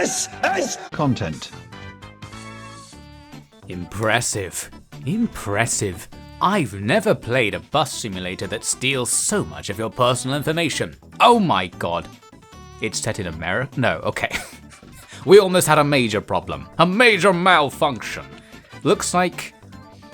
This is content. Impressive. Impressive. I've never played a bus simulator that steals so much of your personal information. Oh my god. It's set in America? No, okay. We almost had a major problem. A major malfunction. Looks like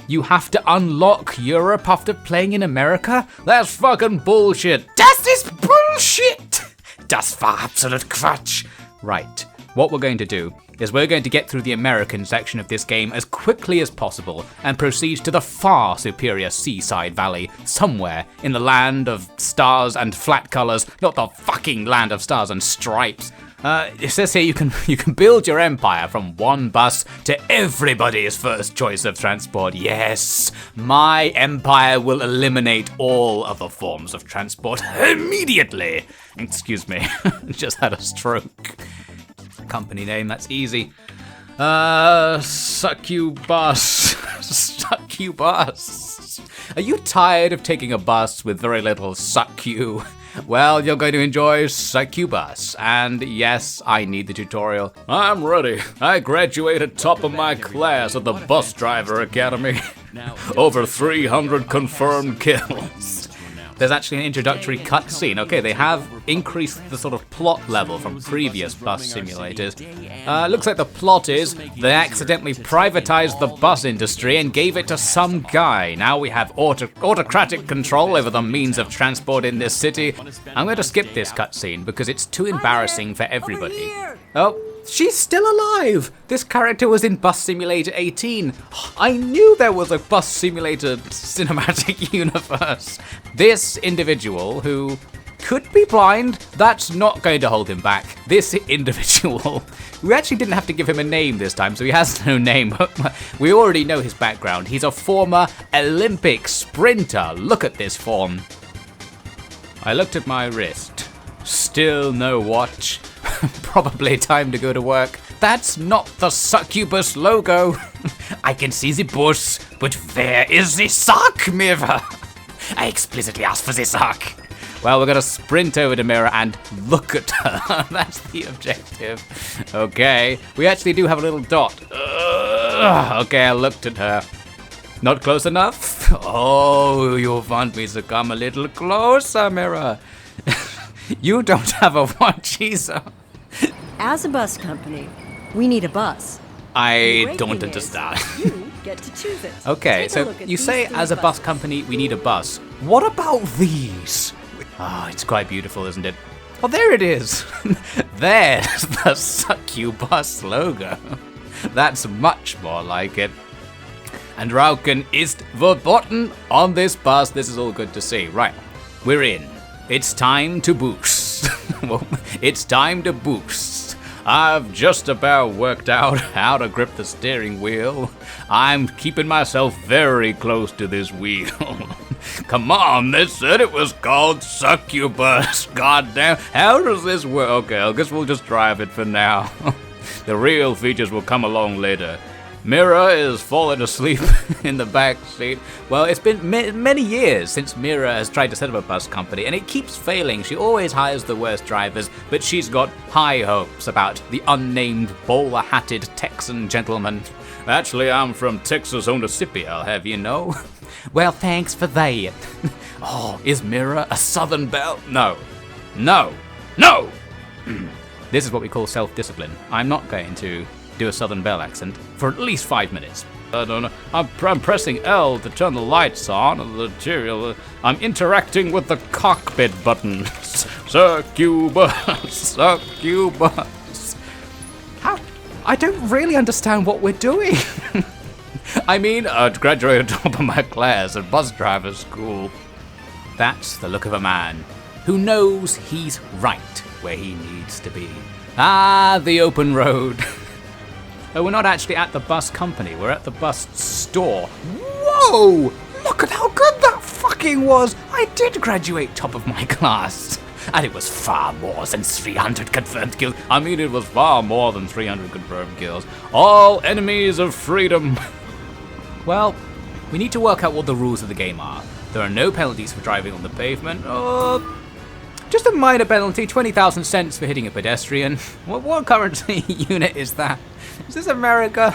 you have to unlock Europe after playing in America? That's fucking bullshit. Das ist bullshit! Das war absolut Quatsch. Right. What we're going to do is we're going to get through the American section of this game as quickly as possible and proceed to the far superior seaside valley somewhere in the land of stars and flat colours, not the fucking land of stars and stripes. It says here you can build your empire from one bus to everybody's first choice of transport. Yes, my empire will eliminate all other forms of transport immediately. Excuse me, just had a stroke. Company name, that's easy. Succubus. Succubus. Are you tired of taking a bus with very little succu? Well, you're going to enjoy Succubus, and yes, I need the tutorial. I'm ready. I graduated top of my class at the Bus Driver Academy. Over 300 confirmed kills. There's actually an introductory cutscene. Okay, they have increased the sort of plot level from previous bus simulators. Looks like the plot is they accidentally privatized the bus industry and gave it to some guy. Now we have autocratic control over the means of transport in this city. I'm going to skip this cutscene because it's too embarrassing for everybody. Oh, she's still alive! This character was in Bus Simulator 18. I knew there was a Bus Simulator cinematic universe. This individual, who could be blind, that's not going to hold him back. This individual, we actually didn't have to give him a name this time, so he has no name. We already know his background. He's a former Olympic sprinter. Look at this form. I looked at my wrist. Still no watch. Probably time to go to work. That's not the Succubus logo. I can see the bus, but where is the sock mirror? I explicitly asked for the sock. Well, we're gonna sprint over to Mirror and look at her. That's the objective. Okay, we actually do have a little dot. Okay, I looked at her. Not close enough? Oh, you want me to come a little closer, Mirror. You don't have a watch either. As a bus company, we need a bus. I don't understand. You get to choose it. Okay, Take a so look at you these say three as a bus buses. company we need a bus. What about these? Oh, it's quite beautiful, isn't it? Oh, there it is. There's the Succubus logo. That's much more like it. And Rauken is the button on this bus. This is all good to see. Right, we're in. It's time to boost. Well, it's time to boost. I've just about worked out how to grip the steering wheel. I'm keeping myself very close to this wheel. Come on, they said it was called Succubus. Goddamn, how does this work? Okay, I guess we'll just drive it for now. The real features will come along later. Mira is falling asleep in the back seat. Well, it's been many years since Mira has tried to set up a bus company, and it keeps failing. She always hires the worst drivers, but she's got high hopes about the unnamed bowler-hatted Texan gentleman. Actually, I'm from Texas on the Mississippi, I'll have you know. Well, thanks for that. Oh, is Mira a Southern belle? No. No. No! This is what we call self-discipline. I'm not going to do a Southern Belle accent for at least 5 minutes. I don't know. I'm pressing L to turn the lights on. The material. I'm interacting with the cockpit buttons. Succubus. Succubus. How? I don't really understand what we're doing. I mean, I graduated top of my class at bus driver school. That's the look of a man who knows he's right where he needs to be. Ah, the open road. Oh, we're not actually at the bus company, we're at the bus store. Whoa! Look at how good that fucking was! I did graduate top of my class. And it was far more than 300 confirmed kills. I mean, it was far more than 300 confirmed kills. All enemies of freedom. Well, we need to work out what the rules of the game are. There are no penalties for driving on the pavement. Just a minor penalty, 20,000 cents for hitting a pedestrian. What currency unit is that? Is this America?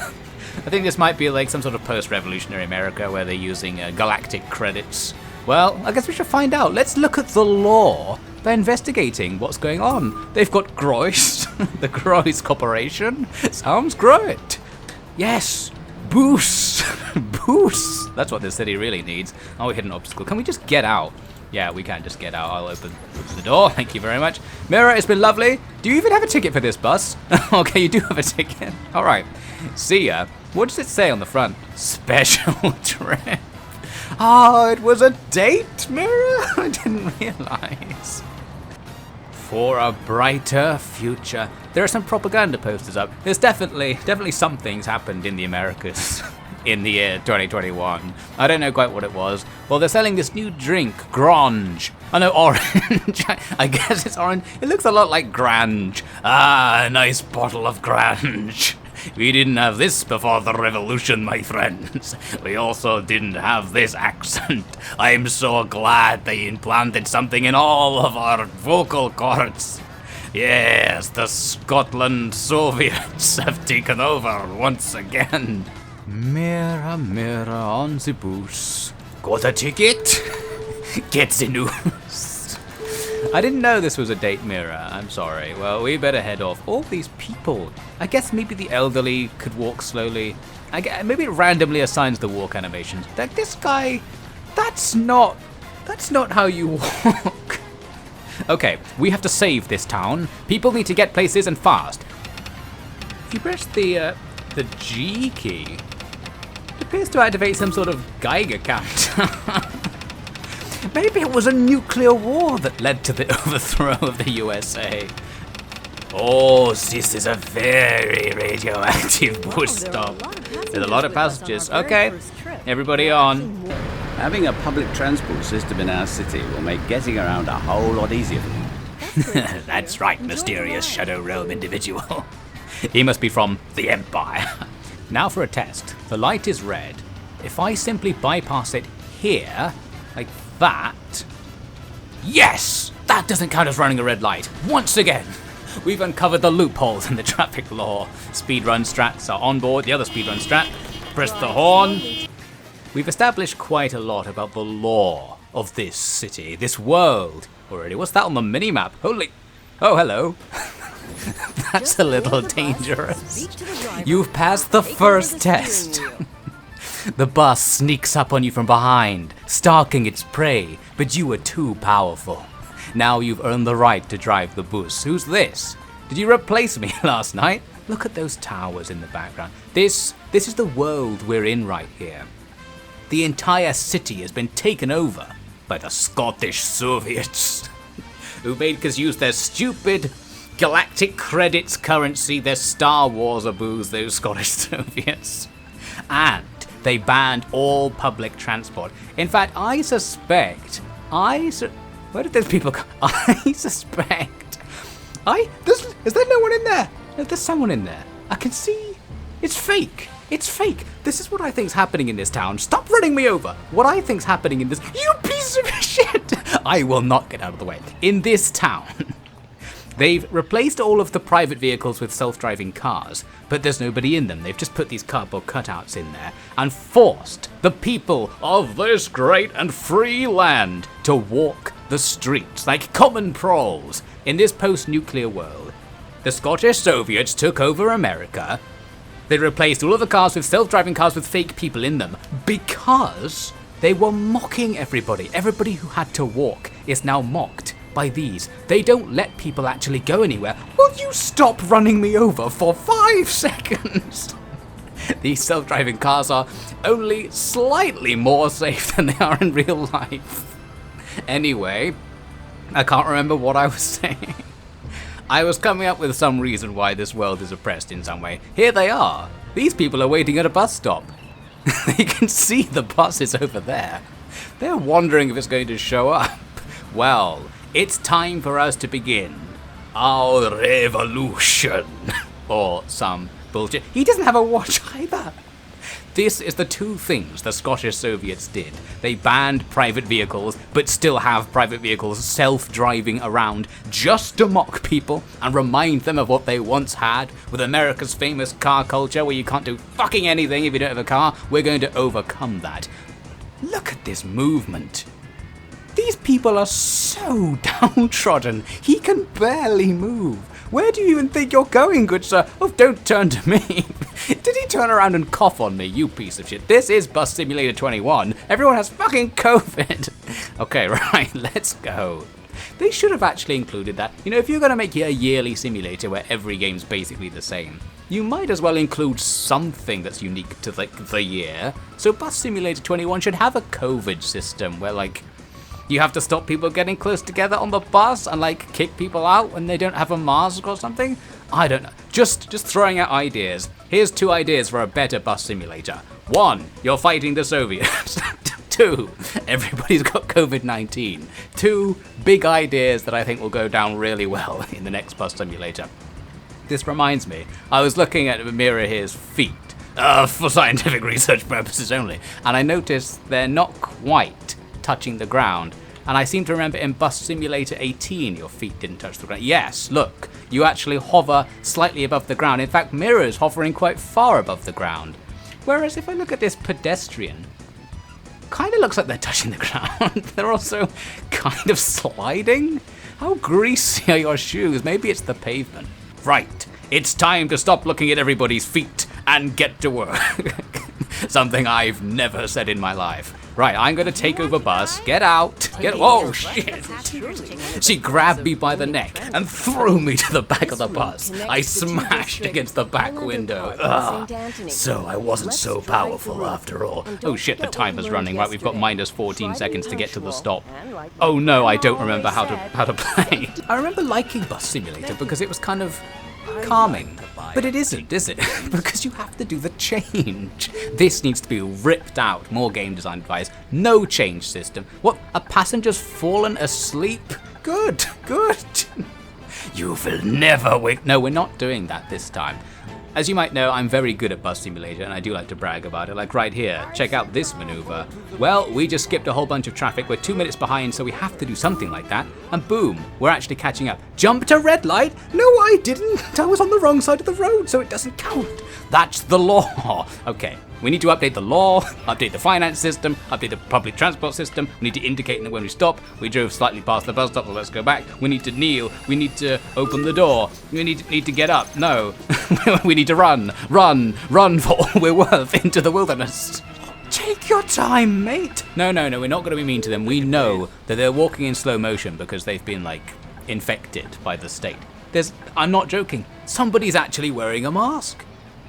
I think this might be like some sort of post-revolutionary America where they're using galactic credits. Well, I guess we should find out. Let's look at the law by investigating what's going on. They've got Grois, the Grois Corporation. Sounds great. Yes, Boos. Boos. That's what this city really needs. Oh, we hit an obstacle. Can we just get out? Yeah, we can just get out. I'll open the door. Thank you very much. Mira, it's been lovely. Do you even have a ticket for this bus? Okay, you do have a ticket. All right. See ya. What does it say on the front? Special trip. Oh, it was a date, Mira? I didn't realize. For a brighter future. There are some propaganda posters up. There's definitely some things happened in the Americas in the year 2021. I don't know quite what it was. Well, they're selling this new drink, Grange. Oh no, orange. I guess it's orange. It looks a lot like Grange. Ah, a nice bottle of Grange. We didn't have this before the revolution, my friends. We also didn't have this accent. I'm so glad they implanted something in all of our vocal cords. Yes, the Scotland Soviets have taken over once again. Mirror, mirror on the bus. Got a ticket? Get the news. I didn't know this was a date mirror. I'm sorry. Well, we better head off. All these people. I guess maybe the elderly could walk slowly. Maybe it randomly assigns the walk animations. Like this guy, that's not how you walk. Okay, we have to save this town. People need to get places and fast. If you press the G key, it appears to activate some sort of Geiger counter. Maybe it was a nuclear war that led to the overthrow of the USA. Oh, this is a very radioactive bus stop. There's a lot of passengers. Okay, everybody on. Having a public transport system in our city will make getting around a whole lot easier for you. That's right, mysterious Shadow Realm individual. He must be from the Empire. Now for a test. The light is red. If I simply bypass it here, like that. Yes! That doesn't count as running a red light. Once again, we've uncovered the loopholes in the traffic law. Speedrun strats are on board. The other speedrun strat. Press the horn. We've established quite a lot about the law of this city, this world already. What's that on the minimap? Holy... Oh, hello. That's a little dangerous. You've passed the first test. The bus sneaks up on you from behind, stalking its prey, but you were too powerful. Now you've earned the right to drive the bus. Who's this? Did you replace me last night? Look at those towers in the background. This is the world we're in right here. The entire city has been taken over by the Scottish Soviets, who made us use their stupid galactic credits currency, their Star Wars aboos, those Scottish Soviets. And they banned all public transport. In fact, I suspect... Where did those people come? I suspect... Is there no one in there? No, there's someone in there. I can see... It's fake. It's fake. This is what I think's happening in this town. Stop running me over. What I think's happening in this... You piece of shit! I will not get out of the way. In this town... They've replaced all of the private vehicles with self-driving cars, but there's nobody in them. They've just put these cardboard cutouts in there and forced the people of this great and free land to walk the streets like common proles in this post-nuclear world. The Scottish Soviets took over America. They replaced all of the cars with self-driving cars with fake people in them because they were mocking everybody. Everybody who had to walk is now mocked by these. They don't let people actually go anywhere. Will you stop running me over for 5 seconds? These self-driving cars are only slightly more safe than they are in real life. Anyway, I can't remember what I was saying. I was coming up with some reason why this world is oppressed in some way. Here they are. These people are waiting at a bus stop. You can see the buses over there. They're wondering if it's going to show up. Well, it's time for us to begin our revolution. Or some bullshit. He doesn't have a watch either. This is the two things the Scottish Soviets did. They banned private vehicles, but still have private vehicles self-driving around just to mock people and remind them of what they once had. With America's famous car culture where you can't do fucking anything if you don't have a car, we're going to overcome that. Look at this movement. These people are so downtrodden. He can barely move. Where do you even think you're going, good sir? Oh, don't turn to me. Did he turn around and cough on me, you piece of shit? This is Bus Simulator 21. Everyone has fucking COVID. Okay, right, let's go. They should have actually included that. You know, if you're going to make a yearly simulator where every game's basically the same, you might as well include something that's unique to the year. So Bus Simulator 21 should have a COVID system where, like, you have to stop people getting close together on the bus and, like, kick people out when they don't have a mask or something? I don't know. Just throwing out ideas. Here's 2 ideas for a better bus simulator. 1, you're fighting the Soviets. 2, everybody's got COVID-19. 2 big ideas that I think will go down really well in the next bus simulator. This reminds me, I was looking at Mira here's feet, for scientific research purposes only, and I noticed they're not quite touching the ground. And I seem to remember in Bus Simulator 18 your feet didn't touch the ground. Yes, look, you actually hover slightly above the ground. In fact, Mira's hovering quite far above the ground. Whereas if I look at this pedestrian, kind of looks like they're touching the ground. They're also kind of sliding. How greasy are your shoes? Maybe it's the pavement. Right, it's time to stop looking at everybody's feet and get to work. Something I've never said in my life. Right, I'm gonna take over Bus. Get out. Whoa, shit. She grabbed me by the neck and threw me to the back of the bus. I smashed against the back window. Ugh. So I wasn't so powerful after all. Oh shit, the timer's running. Right, we've got minus 14 seconds to get to the stop. Oh no, I don't remember how to play. I remember liking Bus Simulator because it was kind of calming. But it isn't, is it? Because you have to do the change. This needs to be ripped out. More game design advice. No change system. What? A passenger's fallen asleep? Good. You will never wake. No, we're not doing that this time. As you might know, I'm very good at Bus Simulator, and I do like to brag about it. Like right here, check out this maneuver. Well, we just skipped a whole bunch of traffic. We're 2 minutes behind, so we have to do something like that. And boom, we're actually catching up. Jump to red light? No, I didn't. I was on the wrong side of the road, so it doesn't count. That's the law. Okay, we need to update the law, update the finance system, update the public transport system. We need to indicate when we stop. We drove slightly past the bus stop, well, let's go back. We need to kneel. We need to open the door. We need to get up. No. We need to run for all we're worth into the wilderness. Take your time, mate. No, we're not going to be mean to them. We know that they're walking in slow motion because they've been, like, infected by the state. I'm not joking. Somebody's actually wearing a mask.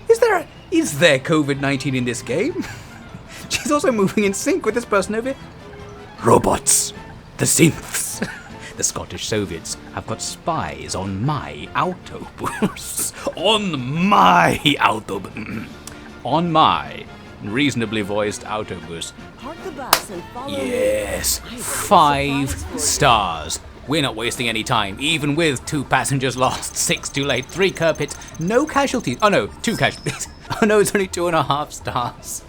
Is there COVID-19 in this game? She's also moving in sync with this person over here. Robots. The synths. The Scottish Soviets have got spies on my autobus. On my autobus. On my reasonably voiced autobus. Park the bus and follow yes, 5 stars. We're not wasting any time, even with 2 passengers lost, 6 too late, 3 curb hits, no casualties. Oh no, 2 casualties. Oh no, it's only 2.5 stars.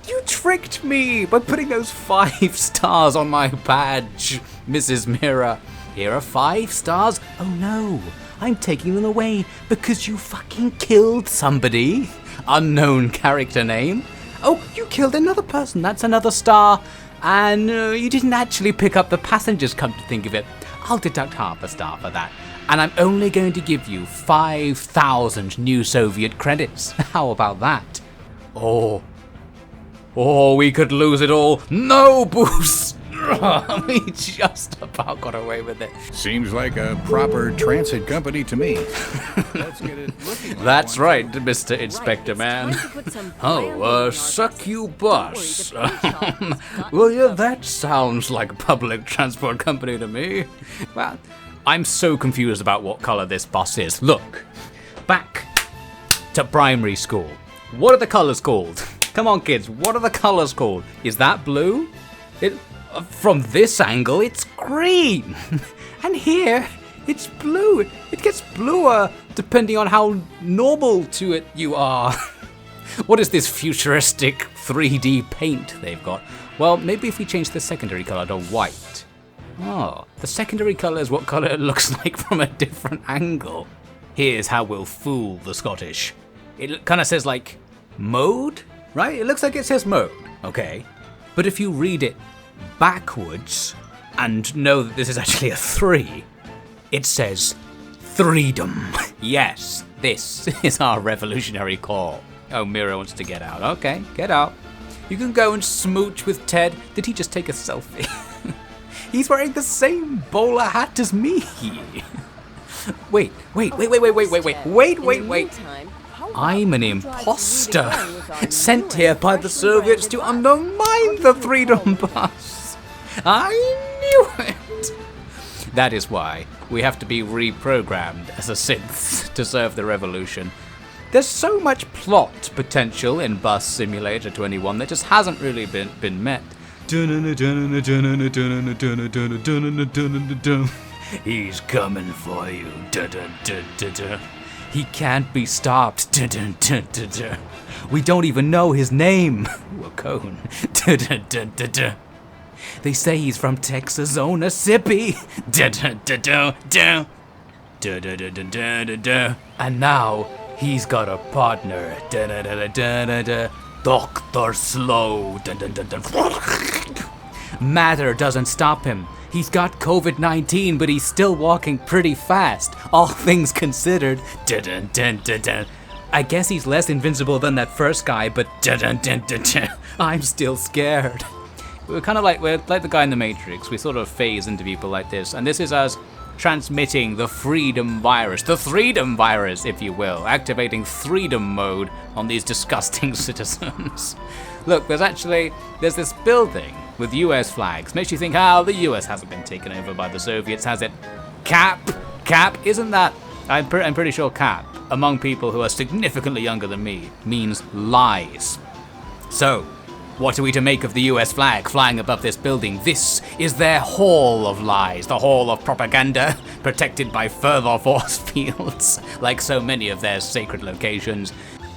You tricked me by putting those 5 stars on my badge, Mrs. Mira. Here are 5 stars. Oh no, I'm taking them away because you fucking killed somebody. Unknown character name. Oh, you killed another person. That's another star. And you didn't actually pick up the passengers, come to think of it. I'll deduct half a star for that. And I'm only going to give you 5,000 new Soviet credits. How about that? Oh, we could lose it all. No, Boos! We just about got away with it. Seems like a proper transit company to me. Let's get it looking like That's one. right, Mr. Inspector Man. Succubus. Well, yeah, that sounds like a public transport company to me. Well, I'm so confused about what color this bus is. Look, back to primary school. What are the colors called? Come on, kids, what are the colors called? Is that blue? From this angle, it's green. And here, it's blue. It gets bluer depending on how normal to it you are. What is this futuristic 3D paint they've got? Well, maybe if we change the secondary color to white. Oh, the secondary color is what color it looks like from a different angle. Here's how we'll fool the Scottish. It kind of says like mode, right? It looks like it says mode, okay. But if you read it backwards and know that this is actually a 3, it says freedom. Yes, this is our revolutionary call. Oh, Mira wants to get out. Okay, get out. You can go and smooch with Ted. Did he just take a selfie? He's wearing the same bowler hat as me. Wait. I'm an imposter, sent here by the Soviets to undermine the Freedom Bus. I knew it. That is why we have to be reprogrammed as a synth to serve the revolution. There's so much plot potential in Bus Simulator 21 that just hasn't really been met. He's coming for you. He can't be stopped. We don't even know his name. A cone. They say he's from Texas-Zona Sippy. And now he's got a partner. Dr. Slow. Matter doesn't stop him. He's got COVID-19, but he's still walking pretty fast, all things considered. I guess he's less invincible than that first guy, but I'm still scared. We're like the guy in the Matrix. We sort of phase into people like this, and this is us transmitting the freedom virus, if you will, activating freedom mode on these disgusting citizens. Look, there's this building with US flags. Makes you think, the US hasn't been taken over by the Soviets, has it? Cap, isn't that? I'm pretty sure cap, among people who are significantly younger than me, means lies. So, what are we to make of the US flag flying above this building? This is their hall of lies, the hall of propaganda, protected by further force fields, like so many of their sacred locations.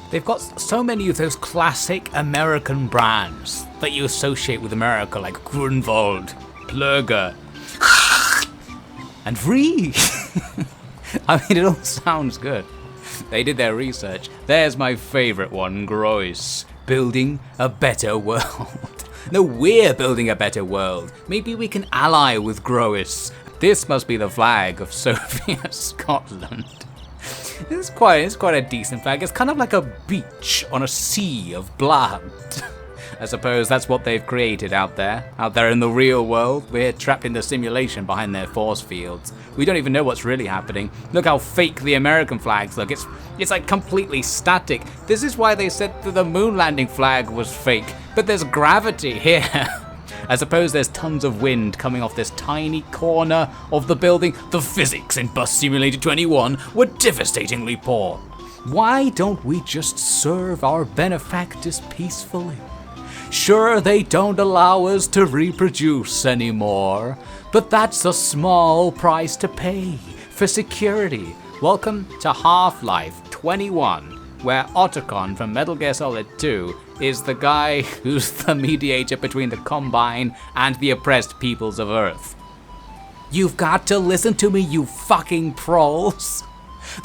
They've got so many of those classic American brands that you associate with America, like Grunwald, Plurger, and Vree. I mean, it all sounds good. They did their research. There's my favorite one, Grois. Building a better world. No, we're building a better world. Maybe we can ally with Grois. This must be the flag of Soviet Scotland. It's quite a decent flag. It's kind of like a beach on a sea of blood. I suppose that's what they've created out there in the real world. We're trapped in the simulation behind their force fields. We don't even know what's really happening. Look how fake the American flags look. It's like completely static. This is why they said that the moon landing flag was fake. But there's gravity here. I suppose there's tons of wind coming off this tiny corner of the building. The physics in Bus Simulator 21 were devastatingly poor. Why don't we just serve our benefactors peacefully? Sure, they don't allow us to reproduce anymore, but that's a small price to pay for security. Welcome to Half-Life 21, where Otacon from Metal Gear Solid 2 is the guy who's the mediator between the Combine and the oppressed peoples of Earth. You've got to listen to me, you fucking proles.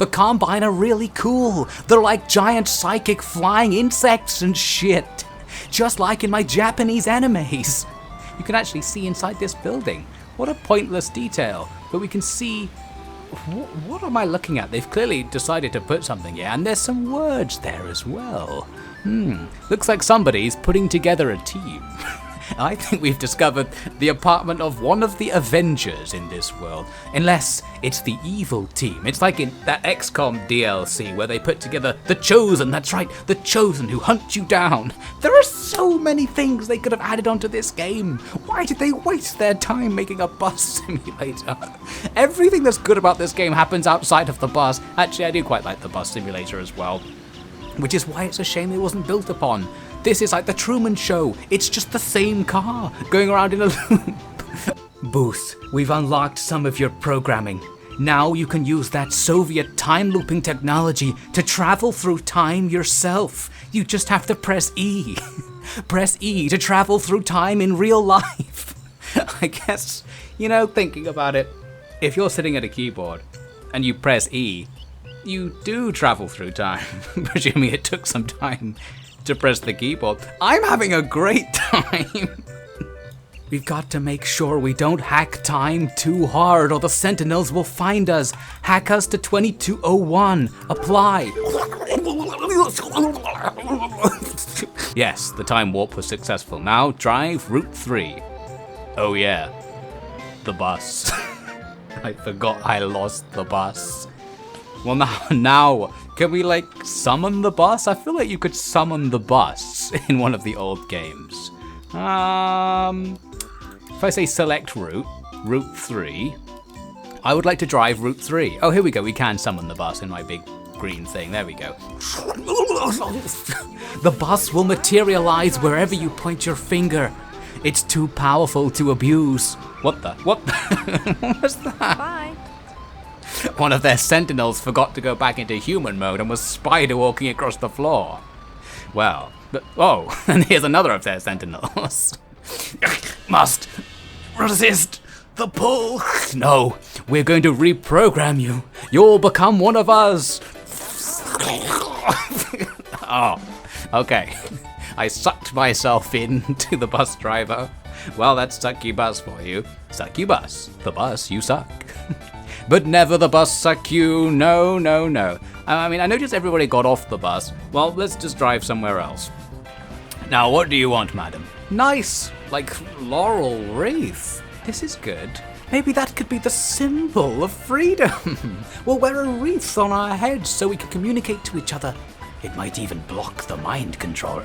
The Combine are really cool. They're like giant psychic flying insects and shit. Just like in my Japanese animes. You can actually see inside this building. What a pointless detail. But we can see... What am I looking at? They've clearly decided to put something here, and there's some words there as well. Looks like somebody's putting together a team. I think we've discovered the apartment of one of the Avengers in this world. Unless it's the evil team. It's like in that XCOM DLC where they put together the Chosen. That's right, the Chosen who hunt you down. There are so many things they could have added onto this game. Why did they waste their time making a bus simulator? Everything that's good about this game happens outside of the bus. Actually, I do quite like the bus simulator as well. Which is why it's a shame it wasn't built upon. This is like the Truman Show. It's just the same car going around in a loop. Booth, we've unlocked some of your programming. Now you can use that Soviet time looping technology to travel through time yourself. You just have to press E. Press E to travel through time in real life. I guess, thinking about it, if you're sitting at a keyboard and you press E, you do travel through time. Presuming it took some time to press the keyboard. I'm having a great time. We've got to make sure we don't hack time too hard or the Sentinels will find us. Hack us to 2201. Apply. Yes, the time warp was successful. Now drive Route 3. Oh yeah, the bus. I forgot I lost the bus. Well, now, can we summon the bus? I feel like you could summon the bus in one of the old games. If I say select Route 3, I would like to drive Route 3. Oh, here we go, we can summon the bus in my big green thing. There we go. The bus will materialize wherever you point your finger. It's too powerful to abuse. What the? What was that? Bye. One of their sentinels forgot to go back into human mode and was spider walking across the floor. Well, and here's another of their sentinels. Must resist the pull. No, we're going to reprogram you. You'll become one of us. Oh, okay. I sucked myself into the bus driver. Well, that's succubus for you. Succubus, the bus, you suck. But never the bus suck you. No, no, no. I mean, I noticed everybody got off the bus. Well, let's just drive somewhere else. Now, what do you want, madam? Nice, laurel wreath. This is good. Maybe that could be the symbol of freedom. We'll wear a wreath on our heads so we can communicate to each other. It might even block the mind control.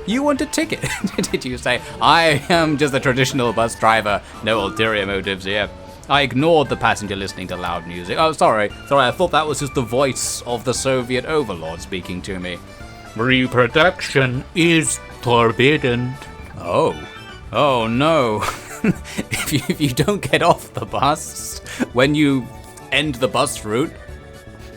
You want a ticket? Did you say? I am just a traditional bus driver. No ulterior motives here. I ignored the passenger listening to loud music. Oh, sorry, I thought that was just the voice of the Soviet overlord speaking to me. Reproduction is forbidden. Oh no. If you don't get off the bus when you end the bus route,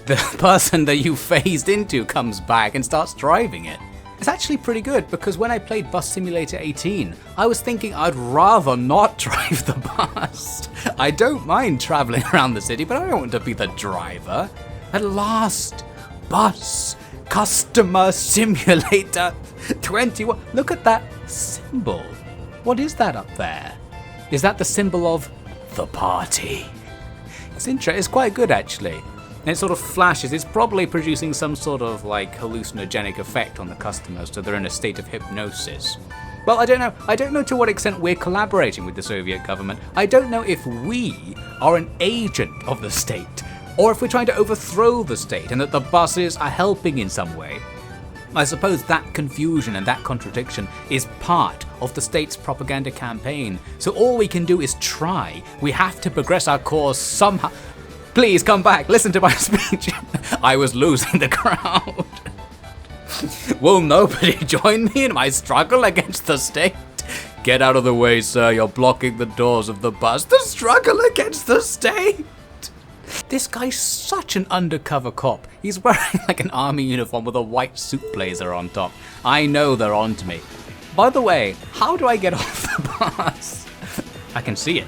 the person that you phased into comes back and starts driving it. It's actually pretty good because when I played Bus Simulator 18, I was thinking I'd rather not drive the bus. I don't mind traveling around the city, but I don't want to be the driver. At last, Bus Customer Simulator 21. Look at that symbol. What is that up there? Is that the symbol of the party? It's interesting. It's quite good actually. And it sort of flashes. It's probably producing some sort of hallucinogenic effect on the customers, so they're in a state of hypnosis. Well, I don't know. I don't know to what extent we're collaborating with the Soviet government. I don't know if we are an agent of the state, or if we're trying to overthrow the state and that the buses are helping in some way. I suppose that confusion and that contradiction is part of the state's propaganda campaign. So all we can do is try. We have to progress our cause somehow. Please come back, listen to my speech. I was losing the crowd. Will nobody join me in my struggle against the state? Get out of the way, sir, you're blocking the doors of the bus. The struggle against the state! This guy's such an undercover cop. He's wearing an army uniform with a white suit blazer on top. I know they're on to me. By the way, how do I get off the bus? I can see it.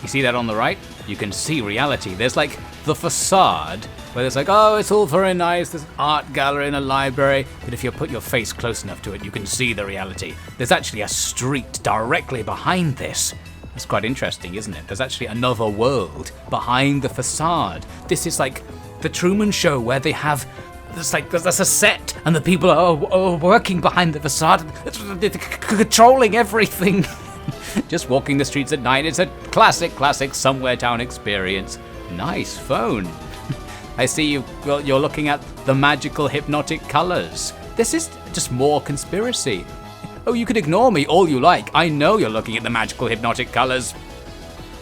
You see that on the right? You can see reality. There's the facade where it's oh, it's all very nice, there's an art gallery and a library, but if you put your face close enough to it, you can see the reality. There's actually a street directly behind this. That's quite interesting, isn't it? There's actually another world behind the facade. This is the Truman Show where they have there's a set and the people are working behind the facade, controlling everything. Just walking the streets at night. It's a classic somewhere town experience. Nice phone. I see you're looking at the magical hypnotic colors. This is just more conspiracy. Oh, you can ignore me all you like. I know you're looking at the magical hypnotic colors.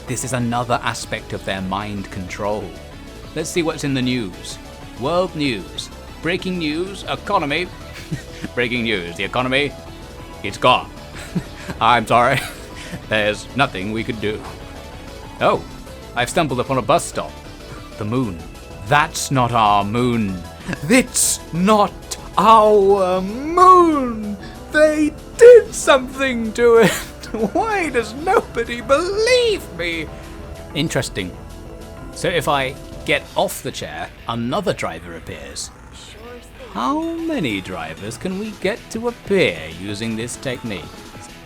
This is another aspect of their mind control. Let's see what's in the news. World news. Breaking news. Economy. Breaking news. The economy. It's gone. I'm sorry. There's nothing we could do. Oh, I've stumbled upon a bus stop. The moon. That's not our moon. It's not our moon. They did something to it. Why does nobody believe me? Interesting. So if I get off the chair, another driver appears. How many drivers can we get to appear using this technique?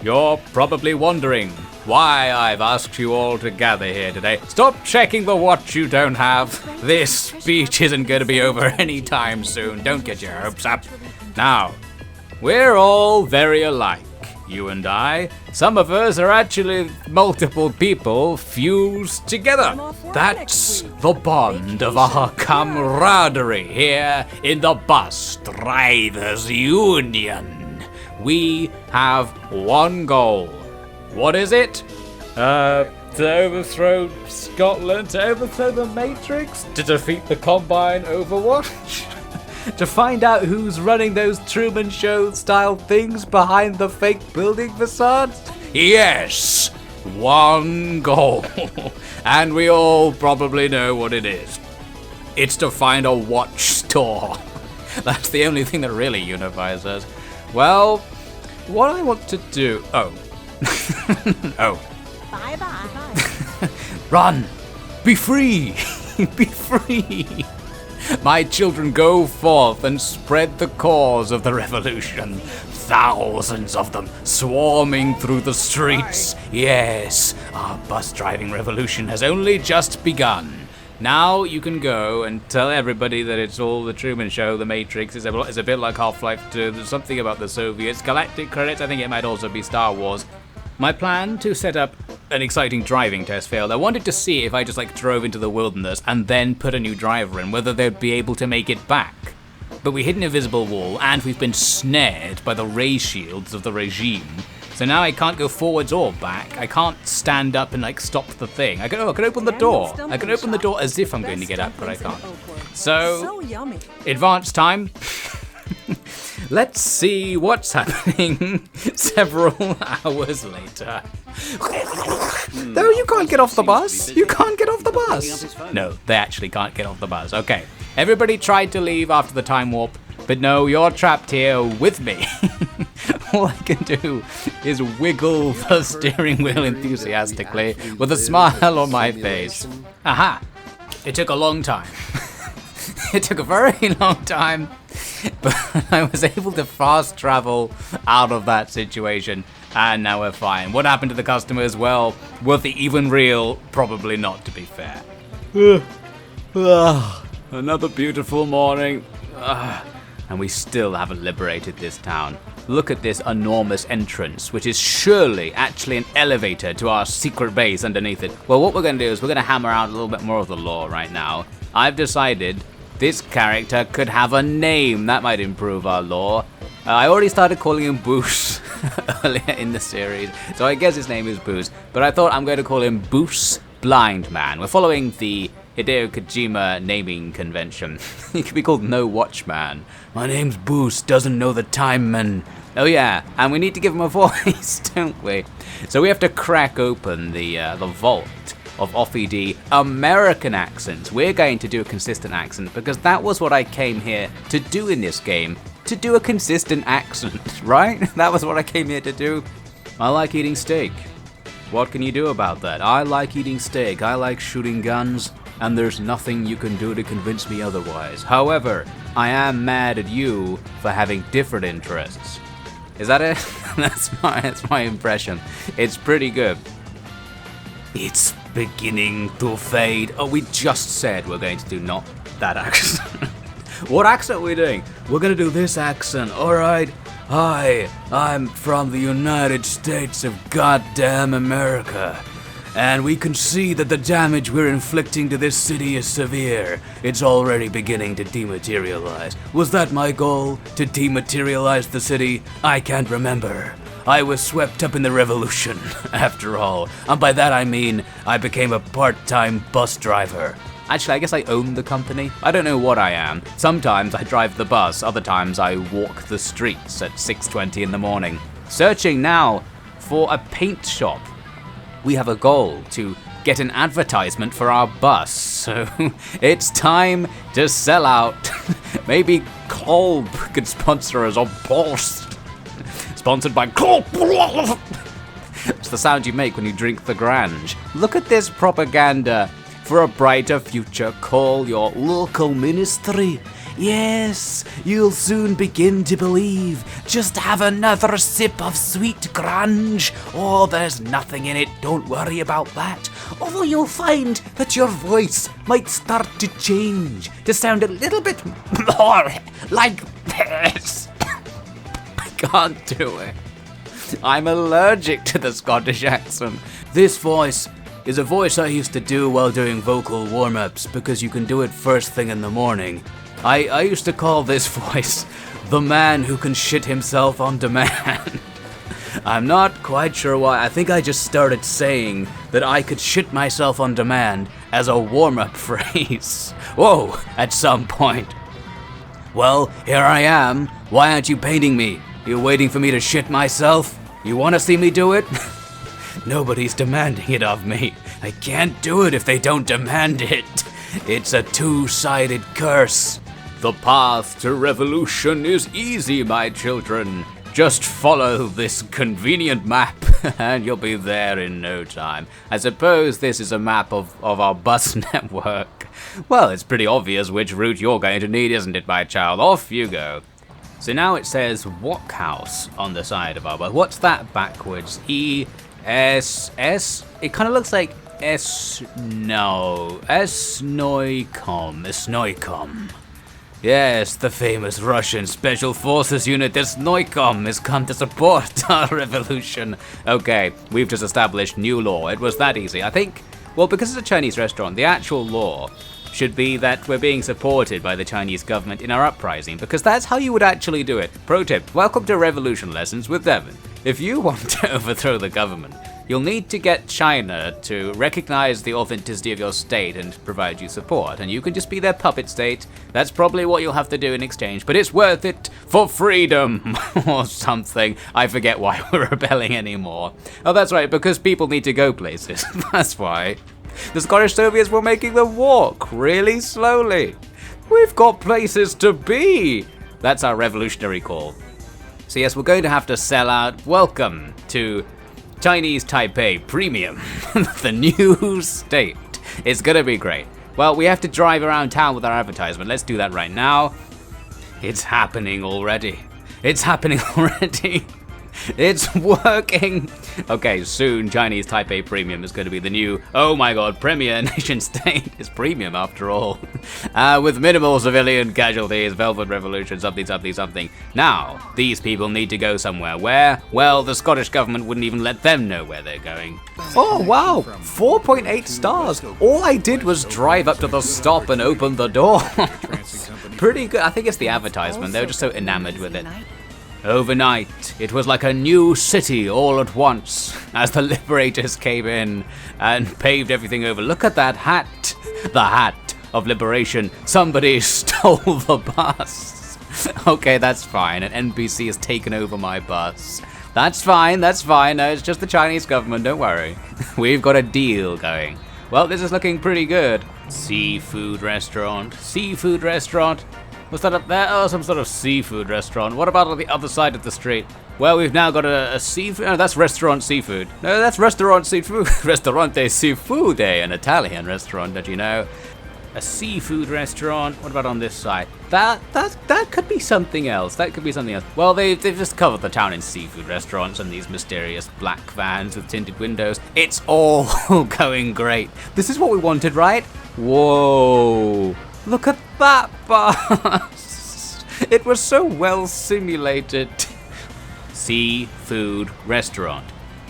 You're probably wondering why I've asked you all to gather here today. Stop checking the watch you don't have. This speech isn't going to be over anytime soon. Don't get your hopes up. Now, we're all very alike, you and I. Some of us are actually multiple people fused together. That's the bond of our camaraderie here in the Bus Drivers Union. We have one goal. What is it? To overthrow Scotland, to overthrow the Matrix, to defeat the Combine Overwatch, to find out who's running those Truman Show style things behind the fake building facades? Yes, one goal. And we all probably know what it is. It's to find a watch store. That's the only thing that really unifies us. Well, what I want to do... Oh. Oh. Bye-bye. Run! Be free! Be free! My children, go forth and spread the cause of the revolution. Thousands of them swarming through the streets. Yes, our bus driving revolution has only just begun. Now you can go and tell everybody that it's all the Truman Show, the Matrix, is a bit like Half-Life 2, there's something about the Soviets, galactic credits, I think it might also be Star Wars. My plan to set up an exciting driving test failed. I wanted to see if I just drove into the wilderness and then put a new driver in, whether they'd be able to make it back. But we hit an invisible wall and we've been snared by the ray shields of the regime. So now I can't go forwards or back. I can't stand up and stop the thing. I can open the door. I can open the door as if I'm going to get up, but I can't. So advance time. Let's see what's happening several hours later. No, you can't get off the bus. You can't get off the bus. No, they actually can't get off the bus. Okay. Everybody tried to leave after the time warp, but no, you're trapped here with me. All I can do is wiggle the steering wheel enthusiastically with a smile on my face. Aha! It took a long time. It took a very long time, but I was able to fast travel out of that situation, and now we're fine. What happened to the customers? Well, were they even real? Probably not, to be fair. Another beautiful morning. And we still haven't liberated this town. Look at this enormous entrance, which is surely actually an elevator to our secret base underneath it. Well, what we're going to do is we're going to hammer out a little bit more of the lore right now. I've decided this character could have a name. That might improve our lore. I already started calling him Boos earlier in the series, so I guess his name is Boos. But I thought I'm going to call him Boos Blind Man. We're following the Hideo Kojima naming convention. He could be called No Watchman. My name's Boos, doesn't know the time, man. Oh yeah, and we need to give him a voice, don't we? So we have to crack open the vault of Offie American accents. We're going to do a consistent accent because that was what I came here to do in this game. To do a consistent accent, right? That was what I came here to do. I like eating steak. What can you do about that? I like eating steak, I like shooting guns, and there's nothing you can do to convince me otherwise. However, I am mad at you for having different interests. Is that it? That's my impression. It's pretty good. It's beginning to fade. Oh, we just said we're going to do not that accent. What accent are we doing? We're gonna do this accent, alright? Hi, I'm from the United States of goddamn America. And we can see that the damage we're inflicting to this city is severe. It's already beginning to dematerialize. Was that my goal? To dematerialize the city? I can't remember. I was swept up in the revolution, after all. And by that I mean, I became a part-time bus driver. Actually, I guess I own the company. I don't know what I am. Sometimes I drive the bus, other times I walk the streets at 6:20 in the morning. Searching now for a paint shop. We have a goal to get an advertisement for our bus. So it's time to sell out. Maybe Kolb could sponsor us, or Borst. Sponsored by Kolb. It's the sound you make when you drink the Grange. Look at this propaganda. For a brighter future, call your local ministry. Yes, you'll soon begin to believe. Just have another sip of sweet Grange. Oh, there's nothing in it, don't worry about that. Although you'll find that your voice might start to change, to sound a little bit more like this. I can't do it. I'm allergic to the Scottish accent. This voice is a voice I used to do while doing vocal warm-ups because you can do it first thing in the morning. I used to call this voice the man who can shit himself on demand. I'm not quite sure why. I think I just started saying that I could shit myself on demand as a warm-up phrase. Whoa, at some point. Well, here I am. Why aren't you painting me? You waiting for me to shit myself? You want to see me do it? Nobody's demanding it of me. I can't do it if they don't demand it. It's a two-sided curse. The path to revolution is easy, my children. Just follow this convenient map and you'll be there in no time. I suppose this is a map of our bus network. Well, it's pretty obvious which route you're going to need, isn't it, my child? Off you go. So now it says Walkhouse on the side of our bus. What's that backwards? E-S-S? It kind of looks like Esnoikom. Yes, the famous Russian Special Forces unit Esnoikom has come to support our revolution. Okay, we've just established new law. It was that easy. I think, well, because it's a Chinese restaurant, the actual law should be that we're being supported by the Chinese government in our uprising, because that's how you would actually do it. Pro tip, welcome to Revolution Lessons with Devon. If you want to overthrow the government, you'll need to get China to recognize the authenticity of your state and provide you support, and you can just be their puppet state. That's probably what you'll have to do in exchange, but it's worth it for freedom or something. I forget why we're rebelling anymore. Oh, that's right, because people need to go places. That's why. The Scottish Soviets were making them walk really slowly. We've got places to be. That's our revolutionary call. So yes, we're going to have to sell out. Welcome to Chinese Taipei Premium, the new state. It's gonna be great. Well, we have to drive around town with our advertisement. Let's do that right now. It's happening already. It's happening already. It's working. Okay, soon Chinese Taipei Premium is going to be the new, oh my god, premier nation state. It's premium after all. With minimal civilian casualties, Velvet Revolution, something. Now, these people need to go somewhere. Where? Well, the Scottish government wouldn't even let them know where they're going. Oh wow, 4.8 stars. All I did was drive up to the stop and open the door. Pretty good. I think it's the advertisement. They were just so enamored with it. Overnight, it was like a new city all at once, as the liberators came in and paved everything over. Look at that hat! The hat of liberation. Somebody stole the bus. Okay, that's fine. An NPC has taken over my bus. That's fine. No, it's just the Chinese government, don't worry. We've got a deal going. Well, this is looking pretty good. Seafood restaurant. What's that up there? Oh, some sort of seafood restaurant. What about on the other side of the street? Well, we've now got a seafood. Oh, that's restaurant seafood. No, that's restaurant seafood. Ristorante seafood, an Italian restaurant, did you know? A seafood restaurant. What about on this side? That could be something else. Well, they've just covered the town in seafood restaurants and these mysterious black vans with tinted windows. It's all going great. This is what we wanted, right? Whoa. Look at that bus! It was so well simulated. Seafood restaurant.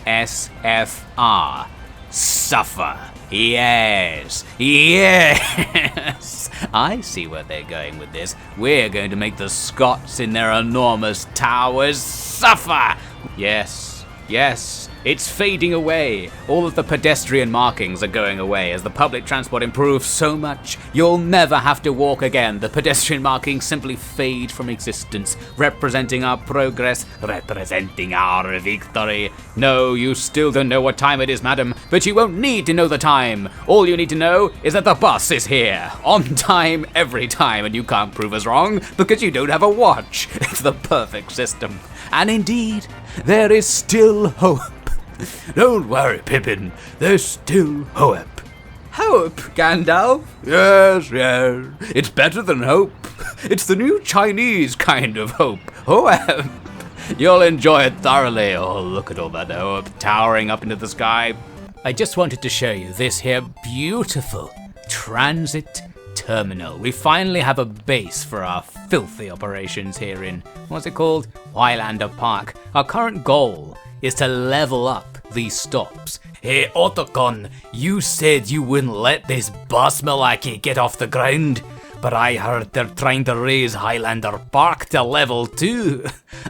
SFR. Suffer. Yes. I see where they're going with this. We're going to make the Scots in their enormous towers suffer. Yes. Yes, it's fading away. All of the pedestrian markings are going away as the public transport improves so much. You'll never have to walk again. The pedestrian markings simply fade from existence, representing our progress, representing our victory. No, you still don't know what time it is, madam, but you won't need to know the time. All you need to know is that the bus is here, on time, every time, and you can't prove us wrong because you don't have a watch. It's the perfect system. And indeed, there is still hope. Don't worry, Pippin, there's still hope. Hope, Gandalf? Yes, yes. It's better than hope. It's the new Chinese kind of hope. Hope. You'll enjoy it thoroughly. Oh, look at all that hope towering up into the sky. I just wanted to show you this here beautiful transit terminal. We finally have a base for our filthy operations here in, what's it called? Highlander Park. Our current goal is to level up these stops. Hey Otacon, you said you wouldn't let this bus malarkey get off the ground, but I heard they're trying to raise Highlander Park to level 2.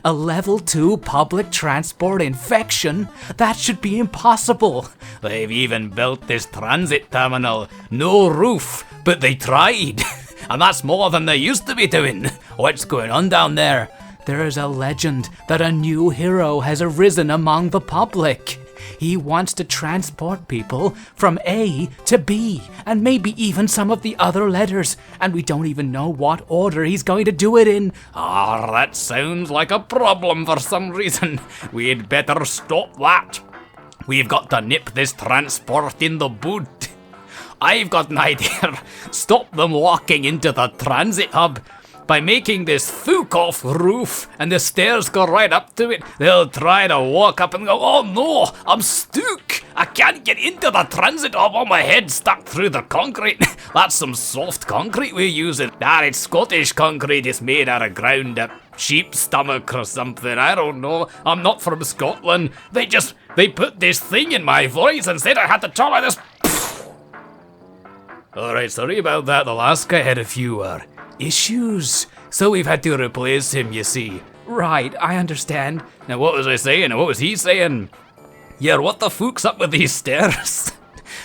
A level 2 public transport infection? That should be impossible. They've even built this transit terminal. No roof, but they tried. And that's more than they used to be doing. What's going on down there? There is a legend that a new hero has arisen among the public. He wants to transport people from A to B, and maybe even some of the other letters, and we don't even know what order he's going to do it in. That sounds like a problem for some reason. We'd better stop that. We've got to nip this transport in the bud. I've got an idea. Stop them walking into the transit hub. By making this fuck-off roof and the stairs go right up to it, they'll try to walk up and go, oh no, I'm stuck. I can't get into the transit hub on my head stuck through the concrete. That's some soft concrete we're using. It's Scottish concrete. It's made out of ground up sheep's stomach or something. I don't know. I'm not from Scotland. They put this thing in my voice and said I had to talk like this. Alright, sorry about that. The last guy had a few issues, so we've had to replace him, you see. Right, I understand. Now what was I saying? What was he saying? Yeah, what the fuck's up with these stairs?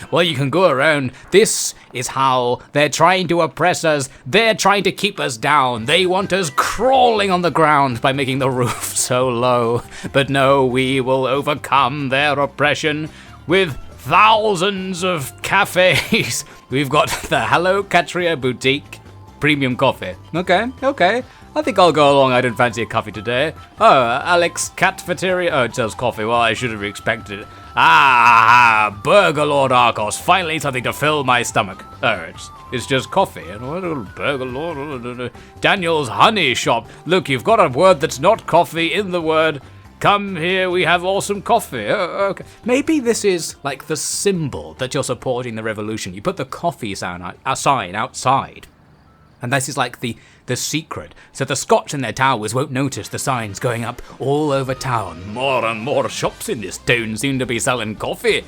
Well, you can go around. This is how they're trying to oppress us. They're trying to keep us down. They want us crawling on the ground by making the roof so low. But no, we will overcome their oppression with thousands of cafes. We've got the Hello Katria Boutique premium coffee. Okay. I think I'll go along. I didn't fancy a coffee today. Oh, Alex Catfeteria. Oh, it sells coffee. Well, I should have expected it. Burger Lord Arcos. Finally something to fill my stomach. Oh, it's just coffee. And what Burger Lord? Daniel's Honey Shop. Look, you've got a word that's not coffee in the word. Come here, we have awesome coffee. Oh, okay. Maybe this is like the symbol that you're supporting the revolution. You put the coffee sign outside. And this is like the secret. So the Scotch in their towers won't notice the signs going up all over town. More and more shops in this town seem to be selling coffee.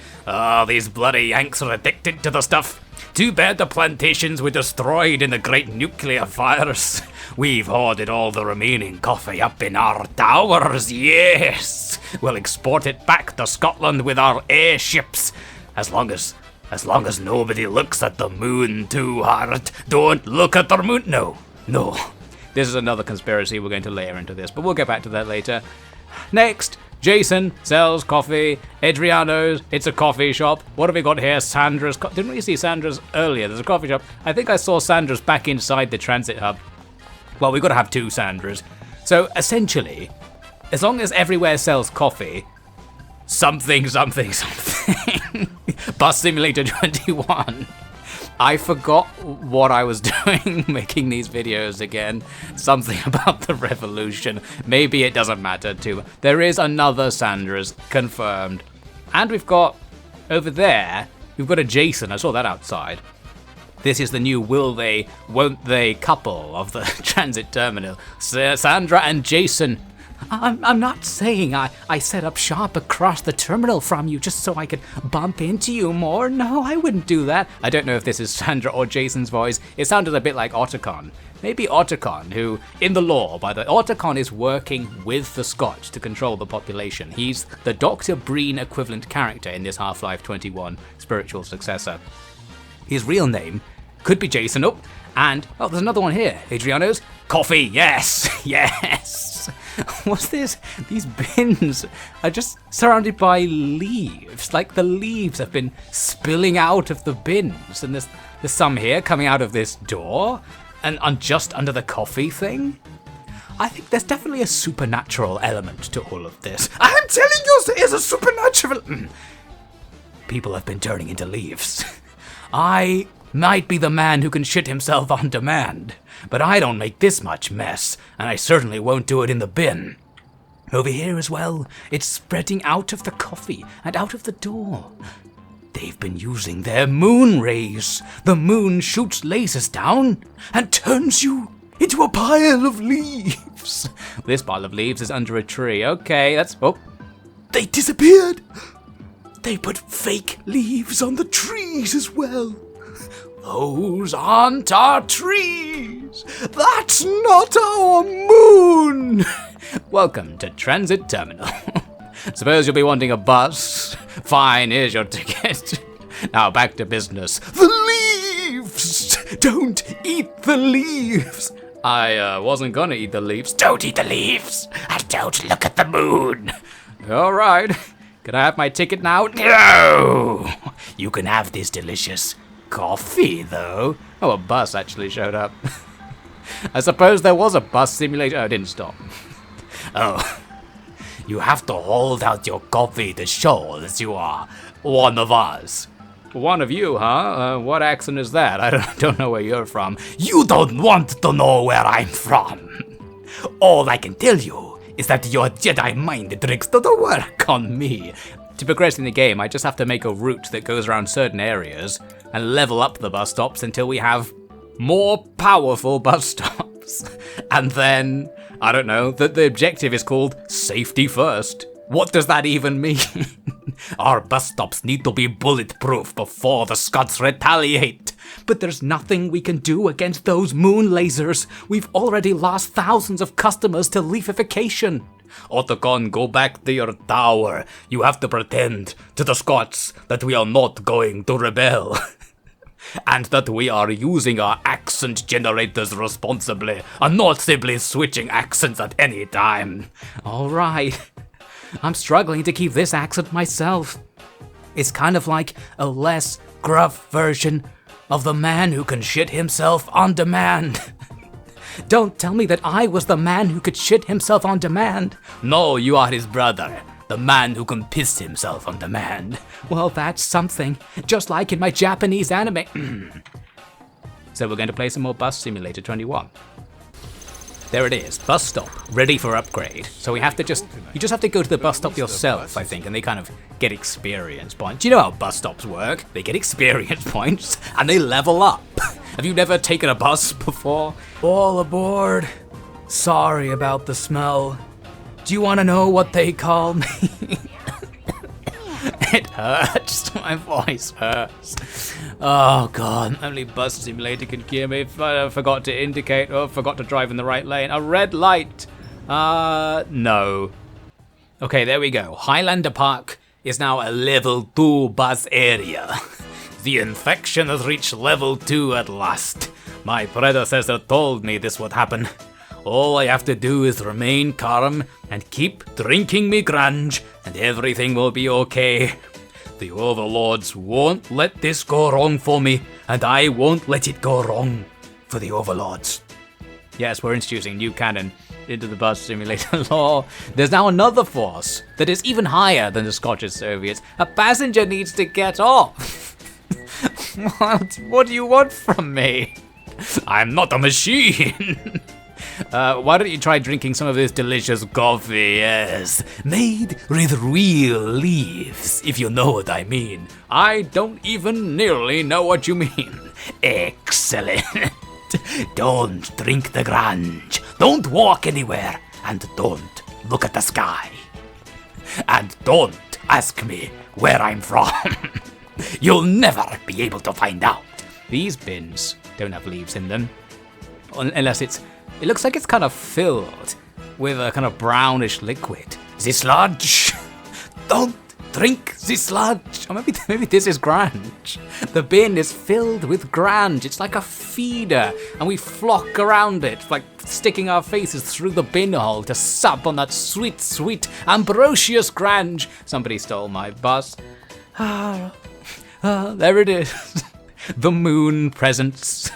These bloody Yanks are addicted to the stuff. Too bad the plantations were destroyed in the great nuclear fires. We've hoarded all the remaining coffee up in our towers, yes! We'll export it back to Scotland with our airships. As long as nobody looks at the moon too hard. Don't look at the moon. No. This is another conspiracy we're going to layer into this, but we'll get back to that later. Next, Jason sells coffee. Adriano's, it's a coffee shop. What have we got here? Sandra's. Didn't we see Sandra's earlier? There's a coffee shop. I think I saw Sandra's back inside the transit hub. Well, we've got to have two Sandras. So essentially, as long as everywhere sells coffee, something. Bus Simulator 21. I forgot what I was doing making these videos again. Something about the revolution. Maybe it doesn't matter too. There is another Sandra's confirmed. And we've got over there, we've got a Jason. I saw that outside. This is the new will they, won't they couple of the transit terminal. Sandra and Jason. I'm not saying I set up shop across the terminal from you just so I could bump into you more. No, I wouldn't do that. I don't know if this is Sandra or Jason's voice. It sounded a bit like Otacon. Maybe Otacon, who, in the lore, Otacon is working with the Scotch to control the population. He's the Dr. Breen equivalent character in this Half-Life 21 spiritual successor. His real name could be Jason. Oh, and, oh, there's another one here. Adriano's coffee. Yes, yes. What's this? These bins are just surrounded by leaves. Like the leaves have been spilling out of the bins. And there's some here coming out of this door. And just under the coffee thing? I think there's definitely a supernatural element to all of this. I'm telling you, there is a supernatural... People have been turning into leaves. I might be the man who can shit himself on demand, but I don't make this much mess, and I certainly won't do it in the bin. Over here as well, it's spreading out of the coffee and out of the door. They've been using their moon rays. The moon shoots lasers down and turns you into a pile of leaves. This pile of leaves is under a tree. Okay, that's... Oh, they disappeared. They put fake leaves on the trees as well. Those aren't our trees. That's not our moon. Welcome to Transit Terminal. Suppose you'll be wanting a bus. Fine, here's your ticket. Now back to business. The leaves! Don't eat the leaves! I wasn't gonna eat the leaves. Don't eat the leaves! And don't look at the moon! Alright. Can I have my ticket now? No! You can have this delicious coffee, though. Oh, a bus actually showed up. I suppose there was a bus simulator. Oh, it didn't stop. Oh. You have to hold out your coffee to show that you are one of us. One of you, huh? What accent is that? I don't know where you're from. You don't want to know where I'm from. All I can tell you is that your Jedi mind tricks don't work on me. To progress in the game, I just have to make a route that goes around certain areas and level up the bus stops until we have more powerful bus stops. And then... I don't know, that the objective is called safety first. What does that even mean? Our bus stops need to be bulletproof before the Scots retaliate. But there's nothing we can do against those moon lasers. We've already lost thousands of customers to leafification. Otacon, go back to your tower. You have to pretend to the Scots that we are not going to rebel. And that we are using our accent generators responsibly, and not simply switching accents at any time. Alright. I'm struggling to keep this accent myself. It's kind of like a less gruff version of the man who can shit himself on demand. Don't tell me that I was the man who could shit himself on demand. No, you are his brother. The man who can piss himself on demand. Well, that's something. Just like in my Japanese anime. So we're going to play some more Bus Simulator 21. There it is, bus stop, ready for upgrade. So we have to you just have to go to the bus stop yourself, I think, and they kind of get experience points. You know how bus stops work. They get experience points, and they level up. Have you never taken a bus before? All aboard. Sorry about the smell. Do you want to know what they call me? It hurts. My voice hurts. Oh god, only Bus Simulator can cure me. I forgot to indicate, or forgot to drive in the right lane. A red light. No. Okay, there we go. Highlander Park is now a level 2 bus area. The infection has reached level 2 at last. My predecessor told me this would happen. All I have to do is remain calm and keep drinking me grunge, and everything will be okay. The overlords won't let this go wrong for me, and I won't let it go wrong for the overlords. Yes, we're introducing new canon into the Bus Simulator lore. There's now another force that is even higher than the Scottish Soviets. A passenger needs to get off. What do you want from me? I'm not a machine. Why don't you try drinking some of this delicious coffee? Yes, made with real leaves, if you know what I mean. I don't even nearly know what you mean. Excellent. Don't drink the grunge. Don't walk anywhere. And don't look at the sky. And don't ask me where I'm from. You'll never be able to find out. These bins don't have leaves in them. Unless it looks like it's kind of filled with a kind of brownish liquid. This sludge. Don't drink this sludge. Or maybe this is grange. The bin is filled with grange. It's like a feeder, and we flock around it, like sticking our faces through the bin hole to sup on that sweet, sweet, ambrosious grange. Somebody stole my bus. There it is. The moon presents.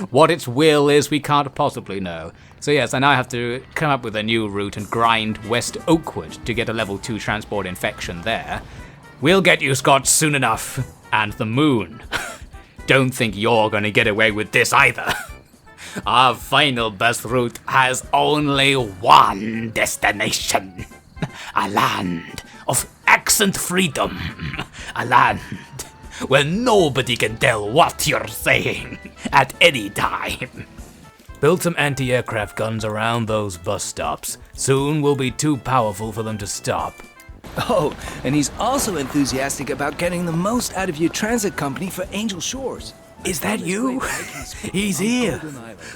What its will is, we can't possibly know. So yes, I now have to come up with a new route and grind West Oakwood to get a level 2 transport infection there. We'll get you, Scott, soon enough. And the moon. Don't think you're gonna get away with this either. Our final bus route has only one destination. A land of accent freedom. A land where nobody can tell what you're saying at any time. Build some anti-aircraft guns around those bus stops. Soon we'll be too powerful for them to stop. Oh, and he's also enthusiastic about getting the most out of your transit company for Angel Shores. Is that you? He's here.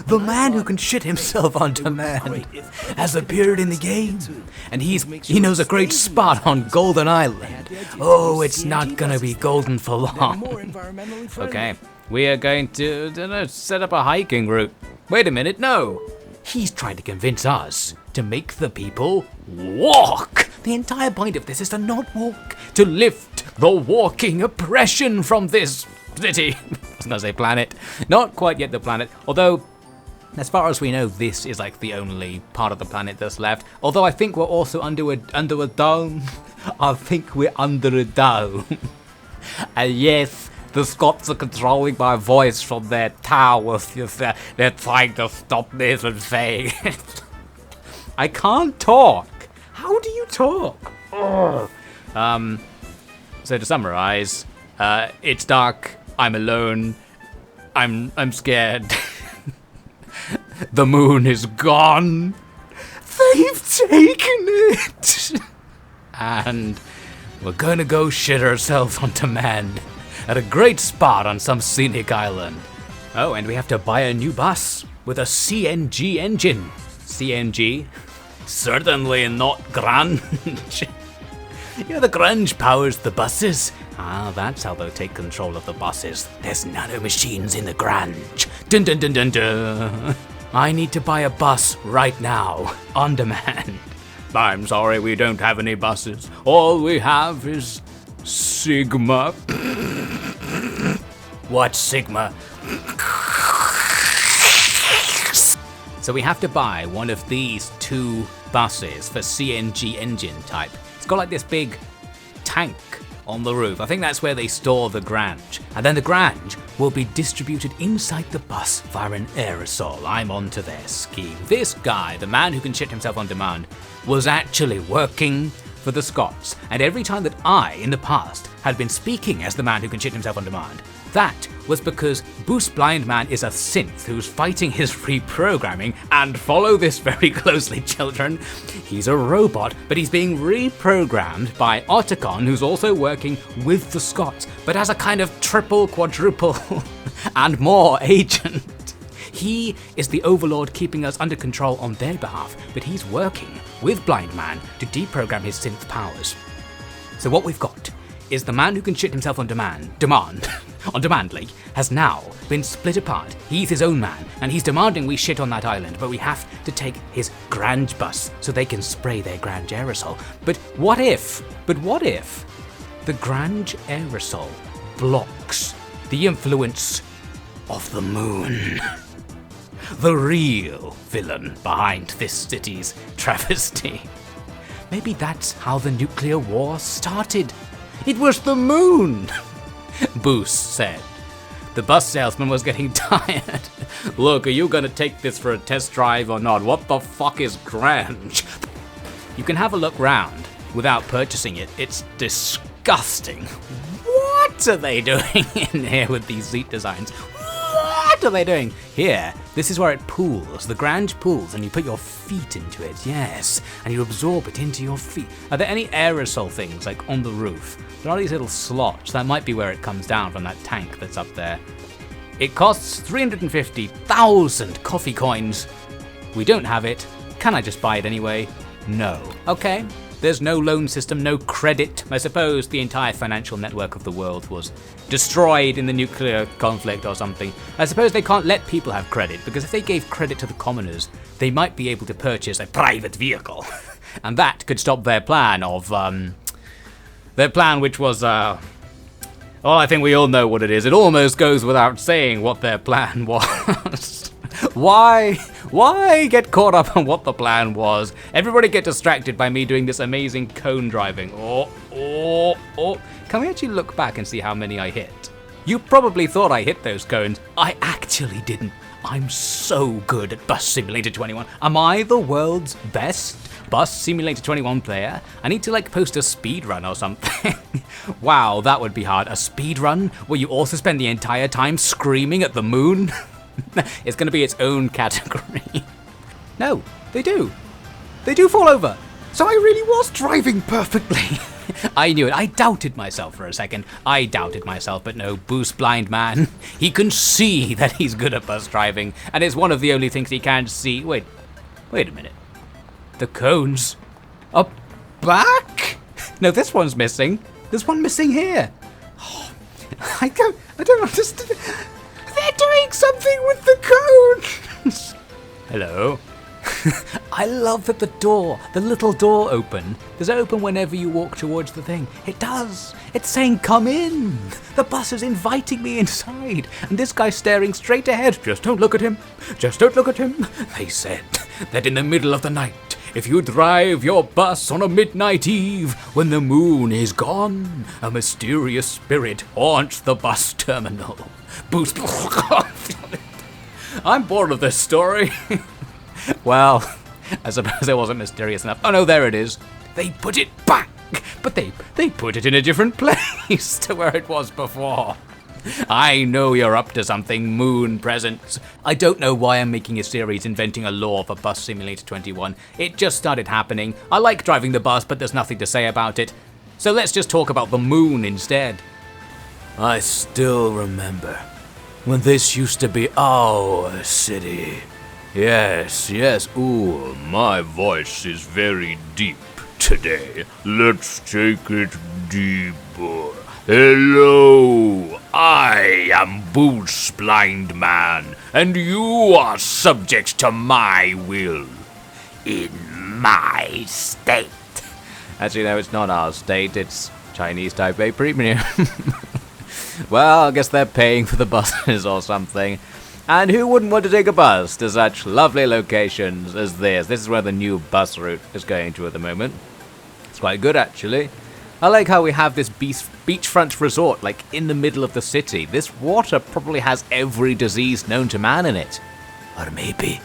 The man who can shit himself on demand has appeared in the game. And he knows a great spot on Golden Island. Oh, it's not gonna be golden for long. Okay, we are going to set up a hiking route. Wait a minute, no. He's trying to convince us to make the people walk. The entire point of this is to not walk, to lift the walking oppression from this city. I was gonna say planet. Not quite yet the planet, although as far as we know, this is like the only part of the planet that's left. Although I think we're also under a dome. I think we're under a dome. And yes, the Scots are controlling my voice from their towers. They're trying to stop me from saying it. I can't talk. How do you talk? So to summarize, it's dark. I'm alone. I'm scared. The moon is gone. They've taken it. And we're gonna go shit ourselves on demand at a great spot on some scenic island. Oh, and we have to buy a new bus with a CNG engine. CNG? Certainly not grunge. You know, the grunge powers the buses. Ah, that's how they'll take control of the buses. There's nanomachines in the grunge. Dun dun dun dun dun. I need to buy a bus right now, on demand. I'm sorry, we don't have any buses. All we have is Sigma. What's Sigma? So we have to buy one of these 2 buses for CNG engine type. It's got like this big tank on the roof. I think that's where they store the grange. And then the grange will be distributed inside the bus via an aerosol. I'm onto their scheme. This guy, the man who can shit himself on demand, was actually working for the Scots. And every time that I, in the past, had been speaking as the man who can shit himself on demand, that was because Boost Blind Man is a synth who's fighting his reprogramming, and follow this very closely, children. He's a robot, but he's being reprogrammed by Otacon, who's also working with the Scots, but as a kind of triple, quadruple, and more agent. He is the overlord keeping us under control on their behalf, but he's working with Blind Man to deprogram his synth powers. So what we've got is the man who can shit himself on demand, on Demandly, has now been split apart. He's his own man, and he's demanding we shit on that island, but we have to take his Grange bus so they can spray their Grange aerosol. But what if the Grange aerosol blocks the influence of the moon? The real villain behind this city's travesty. Maybe that's how the nuclear war started. It was the moon, Boost said. The bus salesman was getting tired. Look, are you gonna take this for a test drive or not? What the fuck is Grange? You can have a look round without purchasing it. It's disgusting. What are they doing in here with these seat designs? What? What are they doing? Here, this is where it pools. The ground pools and you put your feet into it, yes. And you absorb it into your feet. Are there any aerosol things, like on the roof? There are these little slots. That might be where it comes down from that tank that's up there. It costs 350,000 coffee coins. We don't have it. Can I just buy it anyway? No. Okay. There's no loan system, no credit. I suppose the entire financial network of the world was destroyed in the nuclear conflict or something. I suppose they can't let people have credit, because if they gave credit to the commoners, they might be able to purchase a private vehicle. And that could stop their plan of, their plan which was, well, I think we all know what it is. It almost goes without saying what their plan was. Why get caught up on what the plan was? Everybody get distracted by me doing this amazing cone driving. Oh. Can we actually look back and see how many I hit? You probably thought I hit those cones. I actually didn't. I'm so good at Bus Simulator 21. Am I the world's best Bus Simulator 21 player? I need to post a speed run or something. Wow, that would be hard. A speed run where you also spend the entire time screaming at the moon? It's going to be its own category. No, they do. They do fall over. So I really was driving perfectly. I knew it. I doubted myself for a second. I doubted myself, but no, Boost blind man. He can see that he's good at bus driving, and it's one of the only things he can see. Wait a minute. The cones are back? No, this one's missing. There's one missing here. Oh, I don't understand. They're doing something with the cones! Hello? I love that the little door open. Does it open whenever you walk towards the thing? It does. It's saying, come in. The bus is inviting me inside. And this guy's staring straight ahead. Just don't look at him. Just don't look at him. They said that in the middle of the night, if you drive your bus on a midnight eve, when the moon is gone, a mysterious spirit haunts the bus terminal. Boost. I'm bored of this story. Well, I suppose it wasn't mysterious enough. Oh no, there it is. They put it back, but they put it in a different place to where it was before. I know you're up to something, Moon Presents. I don't know why I'm making a series inventing a lore for Bus Simulator 21. It just started happening. I like driving the bus, but there's nothing to say about it. So let's just talk about the moon instead. I still remember when this used to be our city. Yes, ooh, my voice is very deep today. Let's take it deeper. Hello, I am Boots Blind Man, and you are subject to my will. In my state. Actually, no, it's not our state, it's Chinese Taipei Premium. Well, I guess they're paying for the buses or something. And who wouldn't want to take a bus to such lovely locations as this? This is where the new bus route is going to at the moment. It's quite good, actually. I like how we have this beachfront resort, in the middle of the city. This water probably has every disease known to man in it. Or maybe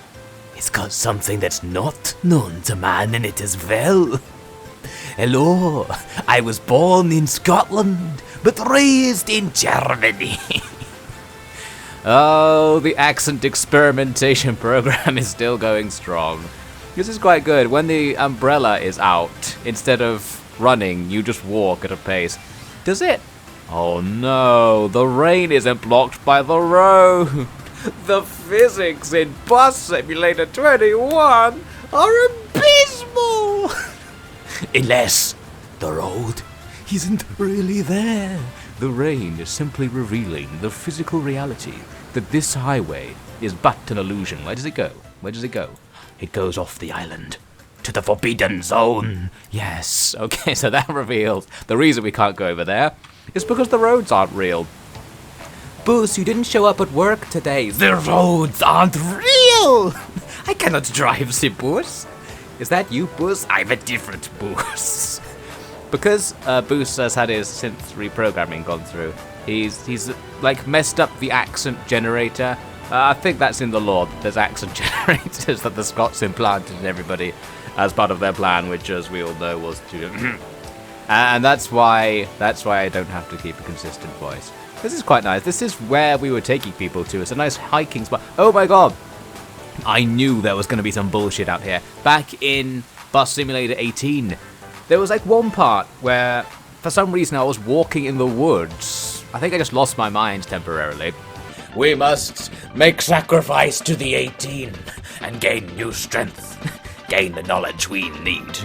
it's got something that's not known to man in it as well. Hello, I was born in Scotland, but raised in Germany. Oh, the accent experimentation program is still going strong. This is quite good. When the umbrella is out, instead of running, you just walk at a pace. Does it? Oh no, the rain isn't blocked by the road. The physics in Bus Simulator 21 are abysmal. Unless the road isn't really there. The rain is simply revealing the physical reality that this highway is but an illusion. Where does it go? Where does it go? It goes off the island to the Forbidden Zone. Yes, okay, so that reveals the reason we can't go over there is because the roads aren't real. Boos, you didn't show up at work today. The roads aren't real. I cannot drive the Boos. Is that you, Boos? I'm a different Boos. Because Boos has had his synth reprogramming gone through, he's messed up the accent generator. I think that's in the lore. There's accent generators that the Scots implanted in everybody as part of their plan, which, as we all know, was to. And that's why I don't have to keep a consistent voice. This is quite nice. This is where we were taking people to. It's a nice hiking spot. Oh my god! I knew there was going to be some bullshit out here. Back in Bus Simulator 18, there was like one part where, for some reason, I was walking in the woods. I think I just lost my mind temporarily. We must make sacrifice to the 18 and gain new strength. Gain the knowledge we need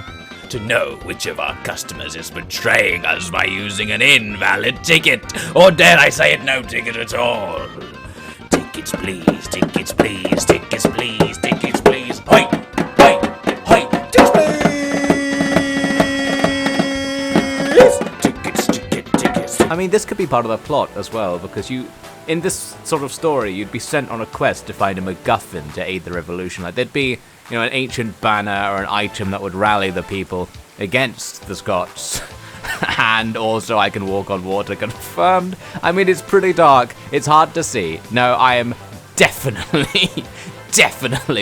to know which of our customers is betraying us by using an invalid ticket, or dare I say it, no ticket at all. Tickets please, tickets please, tickets please, tickets please. Hoi, hoi, hoi, tickets please. Tickets. I mean, this could be part of the plot as well, because in this sort of story, you'd be sent on a quest to find a MacGuffin to aid the revolution. Like, there'd be, an ancient banner or an item that would rally the people against the Scots. And also I can walk on water, confirmed. I mean, it's pretty dark. It's hard to see. No, I am definitely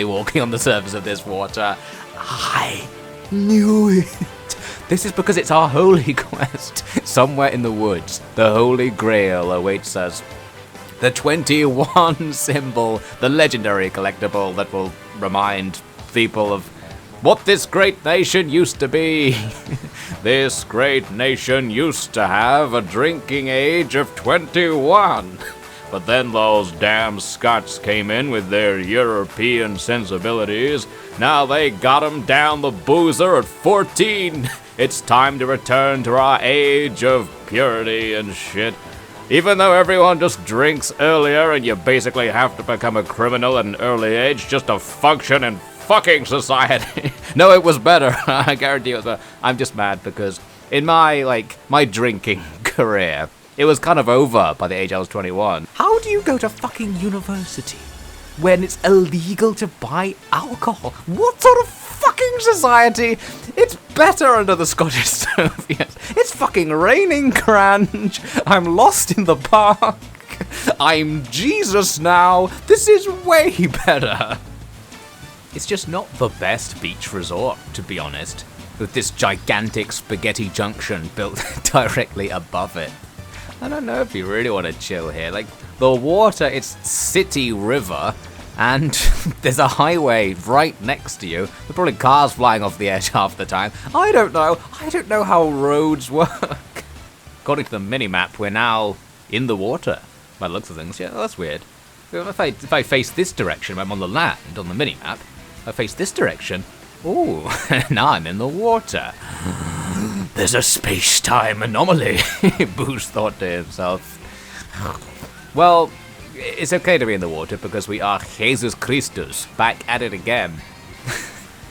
walking on the surface of this water. I knew it. This is because it's our holy quest. Somewhere in the woods, the Holy Grail awaits us. The 21 symbol, the legendary collectible that will remind people of what this great nation used to be. This great nation used to have a drinking age of 21. But then those damn Scots came in with their European sensibilities. Now they got 'em down the boozer at 14. It's time to return to our age of purity and shit. Even though everyone just drinks earlier and you basically have to become a criminal at an early age just to function in fucking society. No, it was better. I guarantee it was better. I'm just mad because in my drinking career, it was kind of over by the age I was 21. How do you go to fucking university when it's illegal to buy alcohol? What sort of fucking society? It's better under the Scottish Soviets. It's fucking raining, Cranch. I'm lost in the park. I'm Jesus now. This is way better. It's just not the best beach resort, to be honest, with this gigantic spaghetti junction built directly above it. I don't know if you really want to chill here. Like, the water, it's city river, and there's a highway right next to you. There are probably cars flying off the edge half the time. I don't know. I don't know how roads work. According to the minimap, we're now in the water, by the looks of things. Yeah, that's weird. If I face this direction, I'm on the land on the minimap. If I face this direction, ooh, now I'm in the water. There's a space-time anomaly, Boosh thought to himself. Well, it's okay to be in the water because we are Jesus Christus, back at it again.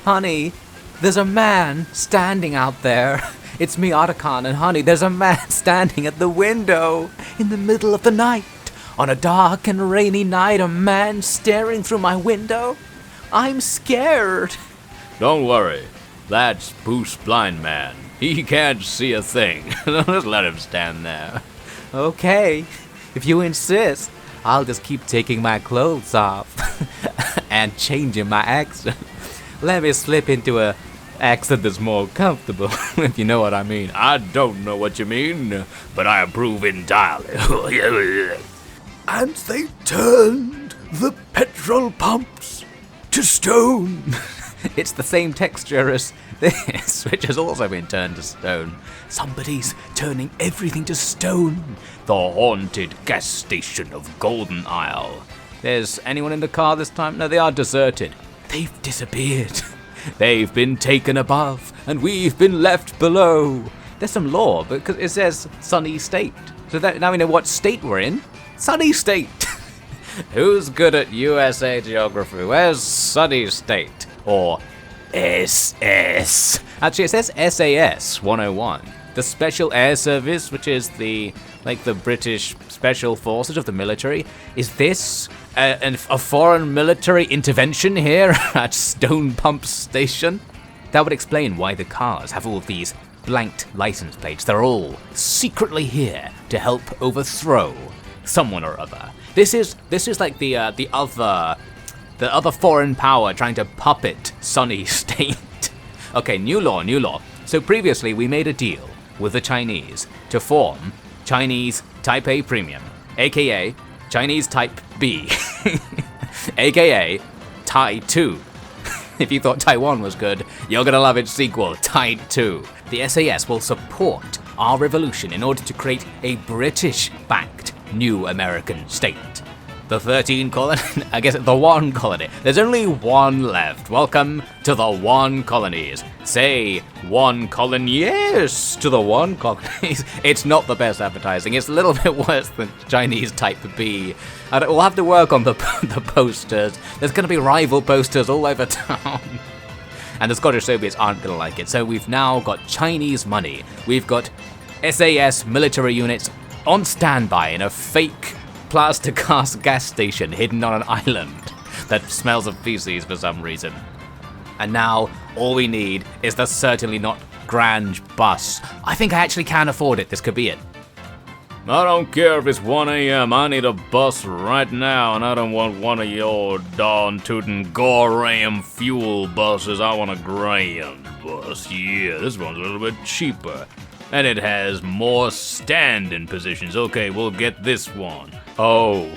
Honey, there's a man standing out there. It's me, Otacon, and honey, there's a man standing at the window in the middle of the night. On a dark and rainy night, a man staring through my window. I'm scared. Don't worry, that's Boosh Blind Man. He can't see a thing. Just let him stand there. Okay, if you insist, I'll just keep taking my clothes off and changing my accent. Let me slip into a accent that's more comfortable, if you know what I mean. I don't know what you mean, but I approve entirely. And they turned the petrol pumps to stone. It's the same texture as this, which has also been turned to stone. Somebody's turning everything to stone. The haunted gas station of Golden Isle. There's anyone in the car this time? No, they are deserted. They've disappeared. They've been taken above, and we've been left below. There's some lore, because it says Sunny State. So that, now we know what state we're in. Sunny State. Who's good at USA geography? Where's Sunny State? Or SS. Actually, it says SAS 101. The Special Air Service, which is the British Special Forces of the military. Is this a foreign military intervention here at Stone Pump Station? That would explain why the cars have all of these blanked license plates. They're all secretly here to help overthrow someone or other. This is like the other foreign power trying to puppet Sunny State. Okay, new law. So previously we made a deal with the Chinese to form Chinese Type A Premium, aka Chinese Type B, aka Tai 2. If you thought Taiwan was good, you're gonna love its sequel, Tai 2. The SAS will support our revolution in order to create a British-backed new American state. The 13 colony, I guess the 1 colony. There's only 1 left. Welcome to the 1 colonies. Say 1 colonies to the 1 colonies. It's not the best advertising. It's a little bit worse than Chinese Type B. We'll have to work on the posters. There's going to be rival posters all over town. And the Scottish Soviets aren't going to like it. So we've now got Chinese money. We've got SAS military units on standby in a fake plaster cast gas station hidden on an island that smells of feces for some reason. And now all we need is the certainly not Grange bus. I think I actually can afford it. This could be it. I don't care if it's 1 a.m. I need a bus right now, and I don't want one of your darn tootin' Goram fuel buses. I want a Grand bus. Yeah, this one's a little bit cheaper. And it has more standing positions. Okay, we'll get this one. Oh,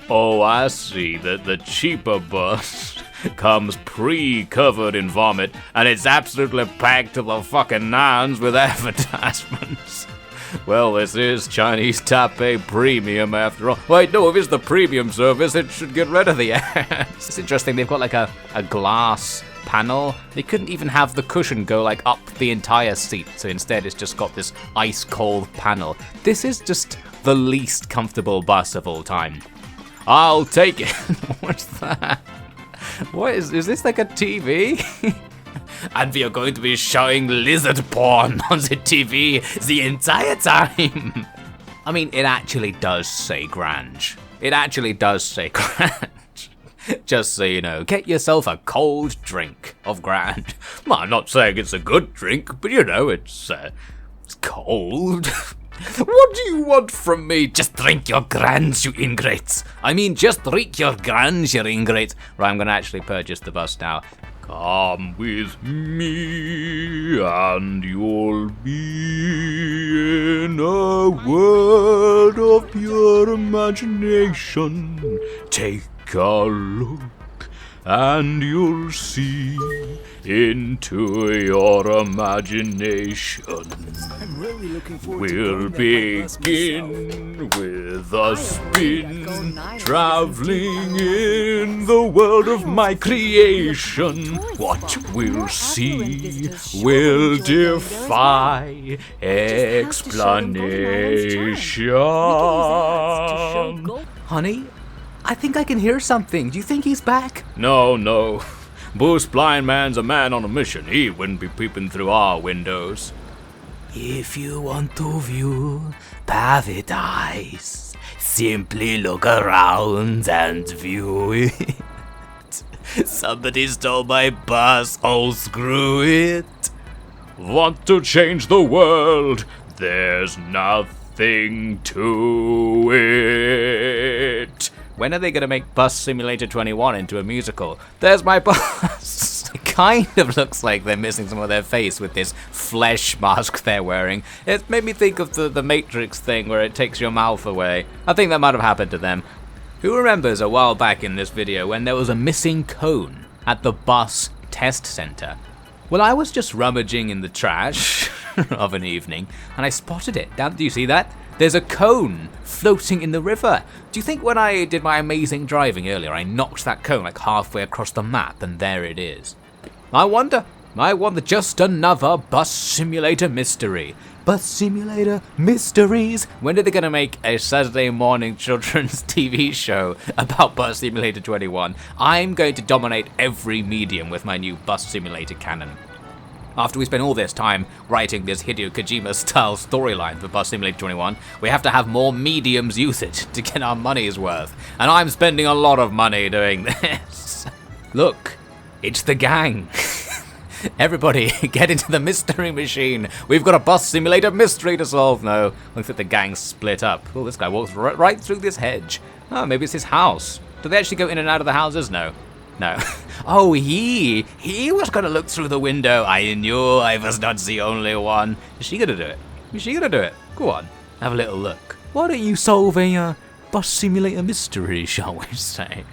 I see. The cheaper bus comes pre-covered in vomit, and it's absolutely packed to the fucking nines with advertisements. Well, this is Chinese Type A Premium after all. Wait, no, if it's the premium service, it should get rid of the ads. It's interesting, they've got like a glass panel. They couldn't even have the cushion go like up the entire seat, so instead it's just got this ice cold panel. This is just the least comfortable bus of all time. I'll take it. What's that? What is this like a TV? And we are going to be showing lizard porn on the TV the entire time. I mean, it actually does say Grange. It actually does say Grange. Just so you know, get yourself a cold drink of Grange. Well, I'm not saying it's a good drink, but you know, it's cold. What do you want from me? Just drink your Grange, you ingrates. I mean, just drink your Grange, you ingrates. Right, I'm going to actually purchase the bus now. Come with me, and you'll be in a world of pure imagination. Take a look, and you'll see into your imagination. I'm really looking forward to We'll going that begin with a spin, traveling in the world of my creation. What we'll see will defy explanation. Honey, I think I can hear something. Do you think he's back? No. Bruce Blind Man's a man on a mission. He wouldn't be peeping through our windows. If you want to view paradise, simply look around and view it. Somebody stole my bus, oh screw it. Want to change the world? There's nothing to it. When are they going to make Bus Simulator 21 into a musical? There's my bus! It kind of looks like they're missing some of their face with this flesh mask they're wearing. It made me think of the Matrix thing where it takes your mouth away. I think that might have happened to them. Who remembers a while back in this video when there was a missing cone at the bus test center? Well, I was just rummaging in the trash of an evening and I spotted it. Do you see that? There's a cone floating in the river. Do you think when I did my amazing driving earlier, I knocked that cone like halfway across the map and there it is? I wonder, just another Bus Simulator mystery. Bus Simulator mysteries? When are they going to make a Saturday morning children's TV show about Bus Simulator 21? I'm going to dominate every medium with my new Bus Simulator canon. After we spend all this time writing this Hideo Kojima style storyline for Bus Simulator 21, we have to have more mediums use it to get our money's worth. And I'm spending a lot of money doing this. Look, it's the gang. Everybody, get into the mystery machine. We've got a Bus Simulator mystery to solve. No, looks like the gang's split up. Oh, this guy walks right through this hedge. Oh, maybe it's his house. Do they actually go in and out of the houses? No. Oh, he was gonna look through the window. I knew I was not the only one. Is she gonna do it? Go on, have a little look. Why don't you solve a bus simulator mystery, shall we say?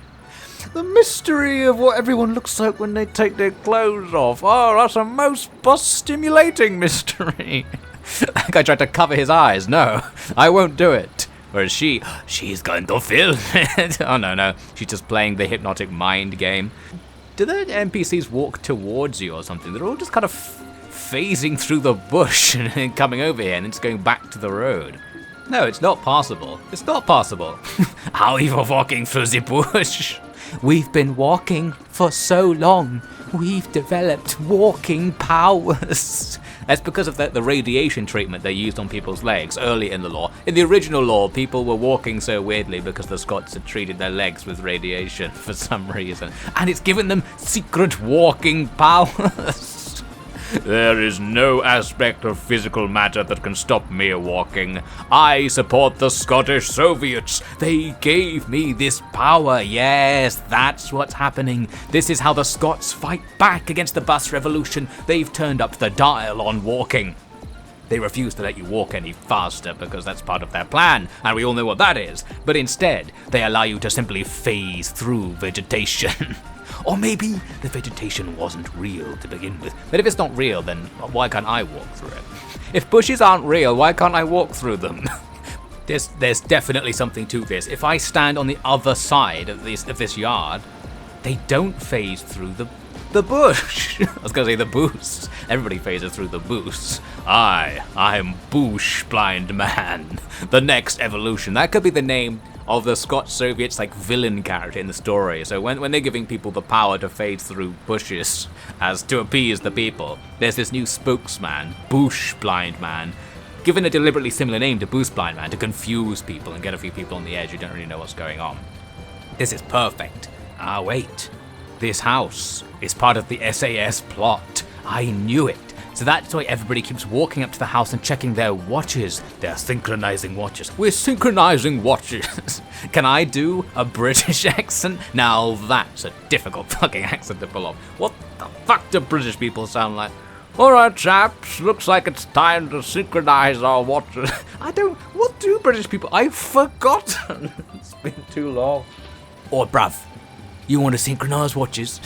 The mystery of what everyone looks like when they take their clothes off. Oh, that's a most bus-stimulating mystery. That guy tried to cover his eyes. No, I won't do it. Whereas she's going to film it. Oh, no. She's just playing the hypnotic mind game. Do the NPCs walk towards you or something? They're all just kind of phasing through the bush and then coming over here and then just going back to the road. No, it's not possible. It's not possible. How are you walking through the bush? We've been walking for so long. We've developed walking powers. That's because of the radiation treatment they used on people's legs early in the lore. In the original lore, people were walking so weirdly because the Scots had treated their legs with radiation for some reason. And it's given them secret walking powers. There is no aspect of physical matter that can stop me walking. I support the Scottish Soviets. They gave me this power. Yes, that's what's happening. This is how the Scots fight back against the bus revolution. They've turned up the dial on walking. They refuse to let you walk any faster because that's part of their plan, and we all know what that is. But instead, they allow you to simply phase through vegetation. Or maybe the vegetation wasn't real to begin with. But if it's not real, then why can't I walk through it? If bushes aren't real, why can't I walk through them? There's definitely something to this. If I stand on the other side of this yard, they don't phase through the bush. I was going to say the boost. Everybody phases through the boost. I'm Bush Blind Man. The next evolution. That could be the name of the Scotch Soviets like villain character in the story. So when they're giving people the power to phase through bushes as to appease the people, there's this new spokesman, Bush Blind Man, given a deliberately similar name to Boost Blind Man to confuse people and get a few people on the edge who don't really know what's going on. This is perfect. Ah, wait. This house is part of the SAS plot. I knew it. So that's why everybody keeps walking up to the house and checking their watches. They're synchronizing watches. We're synchronizing watches. Can I do a British accent? Now that's a difficult fucking accent to pull off. What the fuck do British people sound like? Alright chaps, looks like it's time to synchronize our watches. What do British people? I've forgotten. It's been too long. Or bruv, you want to synchronize watches?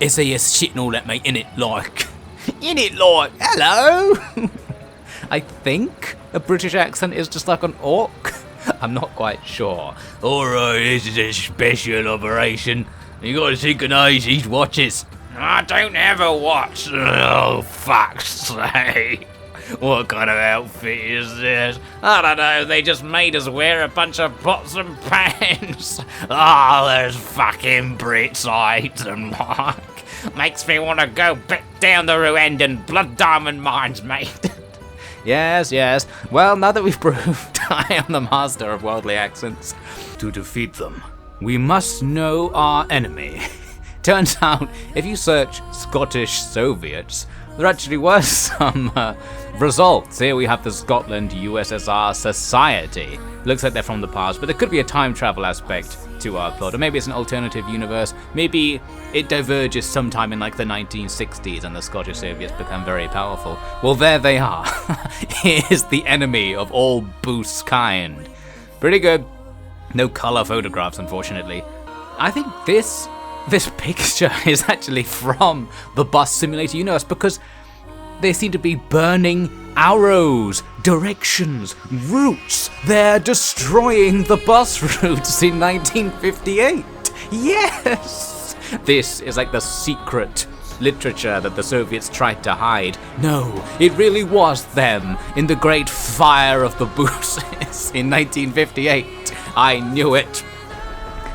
SAS shit and all that, mate, innit? Hello? I think a British accent is just like an orc. I'm not quite sure. Alright, this is a special operation. You gotta synchronize these watches. I don't have a watch. Oh, fuck's sake. What kind of outfit is this? I don't know, they just made us wear a bunch of pots and pans. Oh, there's fucking Brits, I hate them, like. Makes me want to go back down the Rwandan blood diamond mines, mate. Yes. Well, now that we've proved I am the master of worldly accents, to defeat them, we must know our enemy. Turns out, if you search Scottish Soviets, there actually was some results. Here we have the Scotland USSR Society. Looks like they're from the past, but there could be a time travel aspect to our plot, or maybe it's an alternative universe. Maybe it diverges sometime in like the 1960s and the Scottish Soviets become very powerful. Well, there they are. Here's the enemy of all Boost kind. Pretty good. No color photographs, unfortunately. I think this picture is actually from the bus simulator universe because they seem to be burning arrows, directions, routes. They're destroying the bus routes in 1958. Yes! This is like the secret literature that the Soviets tried to hide. No, it really was them in the Great Fire of the Booses in 1958. I knew it.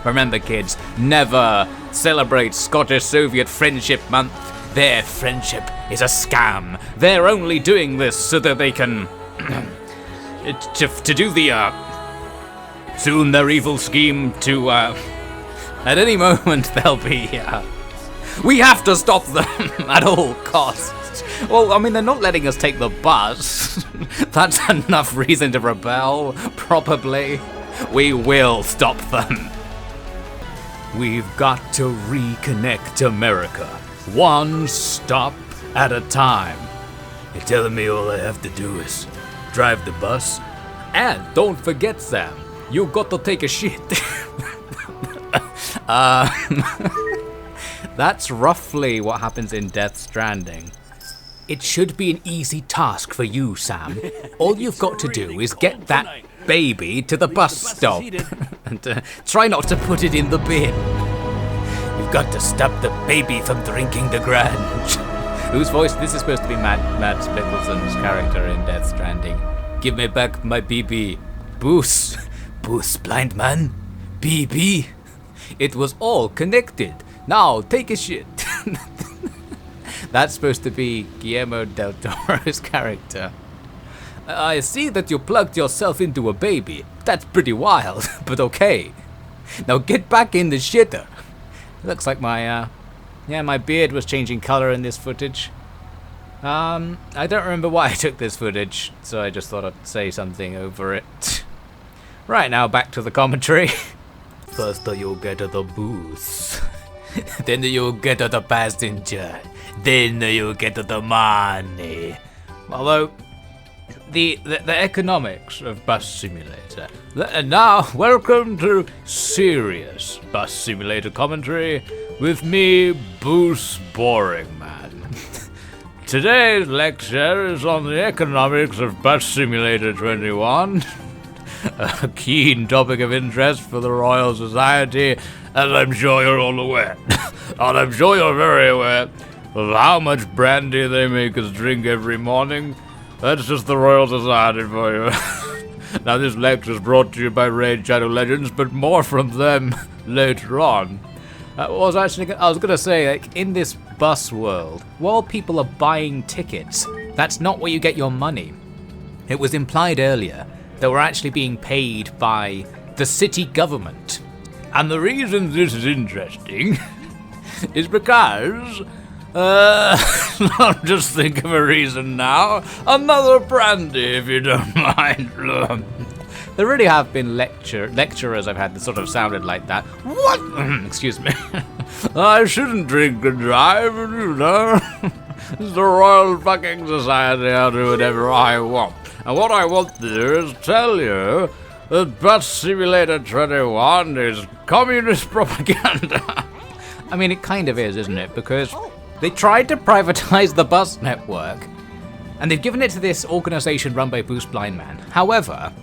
Remember, kids, never celebrate Scottish-Soviet Friendship Month. Their friendship is a scam. They're only doing this so that they can to do the soon their evil scheme to at any moment they'll be we have to stop them at all costs. Well, I mean, they're not letting us take the bus. That's enough reason to rebel, probably. We will stop them. We've got to reconnect America. One stop at a time. You're telling me all I have to do is drive the bus? And don't forget, Sam, you got to take a shit. That's roughly what happens in Death Stranding. It should be an easy task for you, Sam. All you've got to do is get that baby to the bus stop and try not to put it in the bin. You've got to stop the baby from drinking the grunge. Whose voice? This is supposed to be Matt Mickelson's character in Death Stranding. Give me back my BB. Boos, blind man. BB. It was all connected. Now take a shit. That's supposed to be Guillermo del Toro's character. I see that you plugged yourself into a baby. That's pretty wild, but okay. Now get back in the shitter. Looks like my beard was changing color in this footage. I don't remember why I took this footage, so I just thought I'd say something over it. Right, now back to the commentary. First you get the booze, then you get the passenger, then you get the money. Although, the economics of Bus Simulator. And now, welcome to serious Bus Simulator commentary with me, Boos Boring Man. Today's lecture is on the economics of Bus Simulator 21. A keen topic of interest for the Royal Society, as I'm sure you're all aware. And I'm sure you're very aware of how much brandy they make us drink every morning. That's just the Royal Society for you. Now this lecture is brought to you by Raid Shadow Legends, but more from them later on. I was gonna say, like, in this bus world, while people are buying tickets, that's not where you get your money. It was implied earlier that we're actually being paid by the city government. And the reason this is interesting is because, I'll just think of a reason now. Another brandy, if you don't mind. There really have been lecturers I've had that sort of sounded like that. What? Excuse me. I shouldn't drink and drive, you know. It's the Royal fucking Society, I'll do whatever I want. And what I want to do is tell you that Bus Simulator 21 is communist propaganda. I mean, it kind of is, isn't it? Because they tried to privatize the bus network, and they've given it to this organization run by Boos Blind Man. However,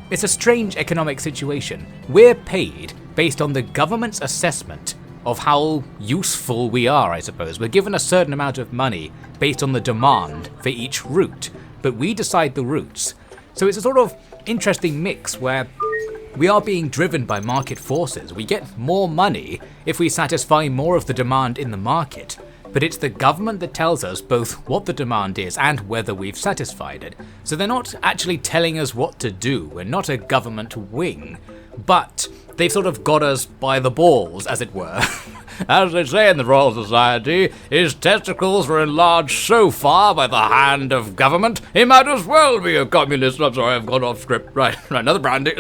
it's a strange economic situation. We're paid based on the government's assessment of how useful we are, I suppose. We're given a certain amount of money based on the demand for each route, but we decide the routes. So it's a sort of interesting mix where we are being driven by market forces. We get more money if we satisfy more of the demand in the market, but it's the government that tells us both what the demand is and whether we've satisfied it. So they're not actually telling us what to do. We're not a government wing, but they've sort of got us by the balls, as it were. As they say in the Royal Society, his testicles were enlarged so far by the hand of government, he might as well be a communist. I'm sorry, I've gone off script. Right, another brandy.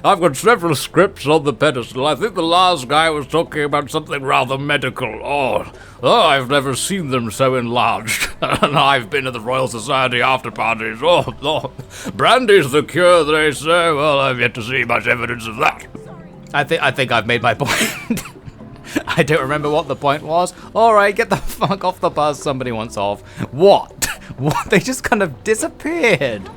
I've got several scripts on the pedestal. I think the last guy was talking about something rather medical. Oh, I've never seen them so enlarged. And I've been to the Royal Society after parties. Oh, brandy's the cure, they say. Well, I've yet to see much evidence of that. I think I've made my point. I don't remember what the point was. Alright, get the fuck off the bus, somebody wants off. What? What? They just kind of disappeared.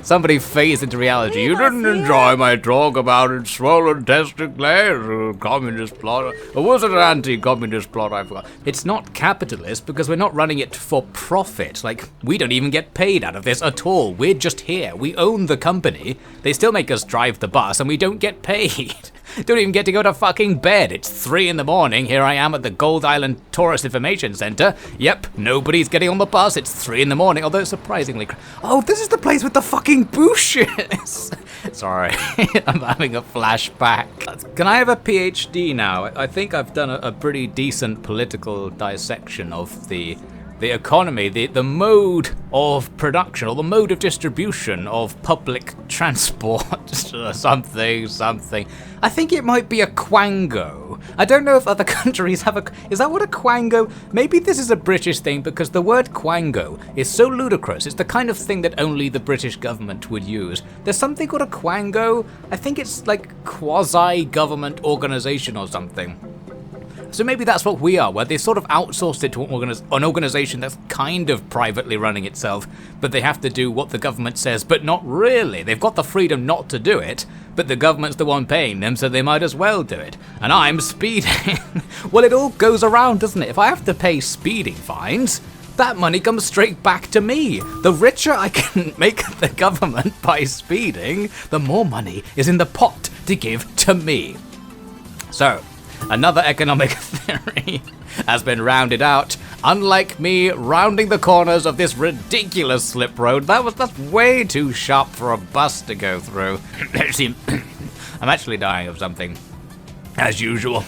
Somebody phased into reality. You didn't enjoy my talk about its swollen testicles, communist plot. Or was it an anti-communist plot? I forgot. It's not capitalist because we're not running it for profit. Like, we don't even get paid out of this at all. We're just here. We own the company. They still make us drive the bus and we don't get paid. Don't even get to go to fucking bed. It's 3 in the morning. Here I am at the Gold Island Tourist Information Center. Yep, nobody's getting on the bus. It's 3 in the morning, although surprisingly... Oh, this is the place with the fucking bushes. Sorry, I'm having a flashback. Can I have a PhD now? I think I've done a pretty decent political dissection of the the economy, the mode of production or the mode of distribution of public transport. something. I think it might be a quango. I don't know if other countries have a... Is that what a quango... Maybe this is a British thing because the word quango is so ludicrous. It's the kind of thing that only the British government would use. There's something called a quango. I think it's like quasi-government organization or something. So maybe that's what we are, where they sort of outsourced it to an organization that's kind of privately running itself, but they have to do what the government says, but not really. They've got the freedom not to do it, but the government's the one paying them, so they might as well do it. And I'm speeding. Well, it all goes around, doesn't it? If I have to pay speeding fines, that money comes straight back to me. The richer I can make the government by speeding, the more money is in the pot to give to me. So, another economic theory has been rounded out. Unlike me rounding the corners of this ridiculous slip road, that's way too sharp for a bus to go through. I'm actually dying of something, as usual,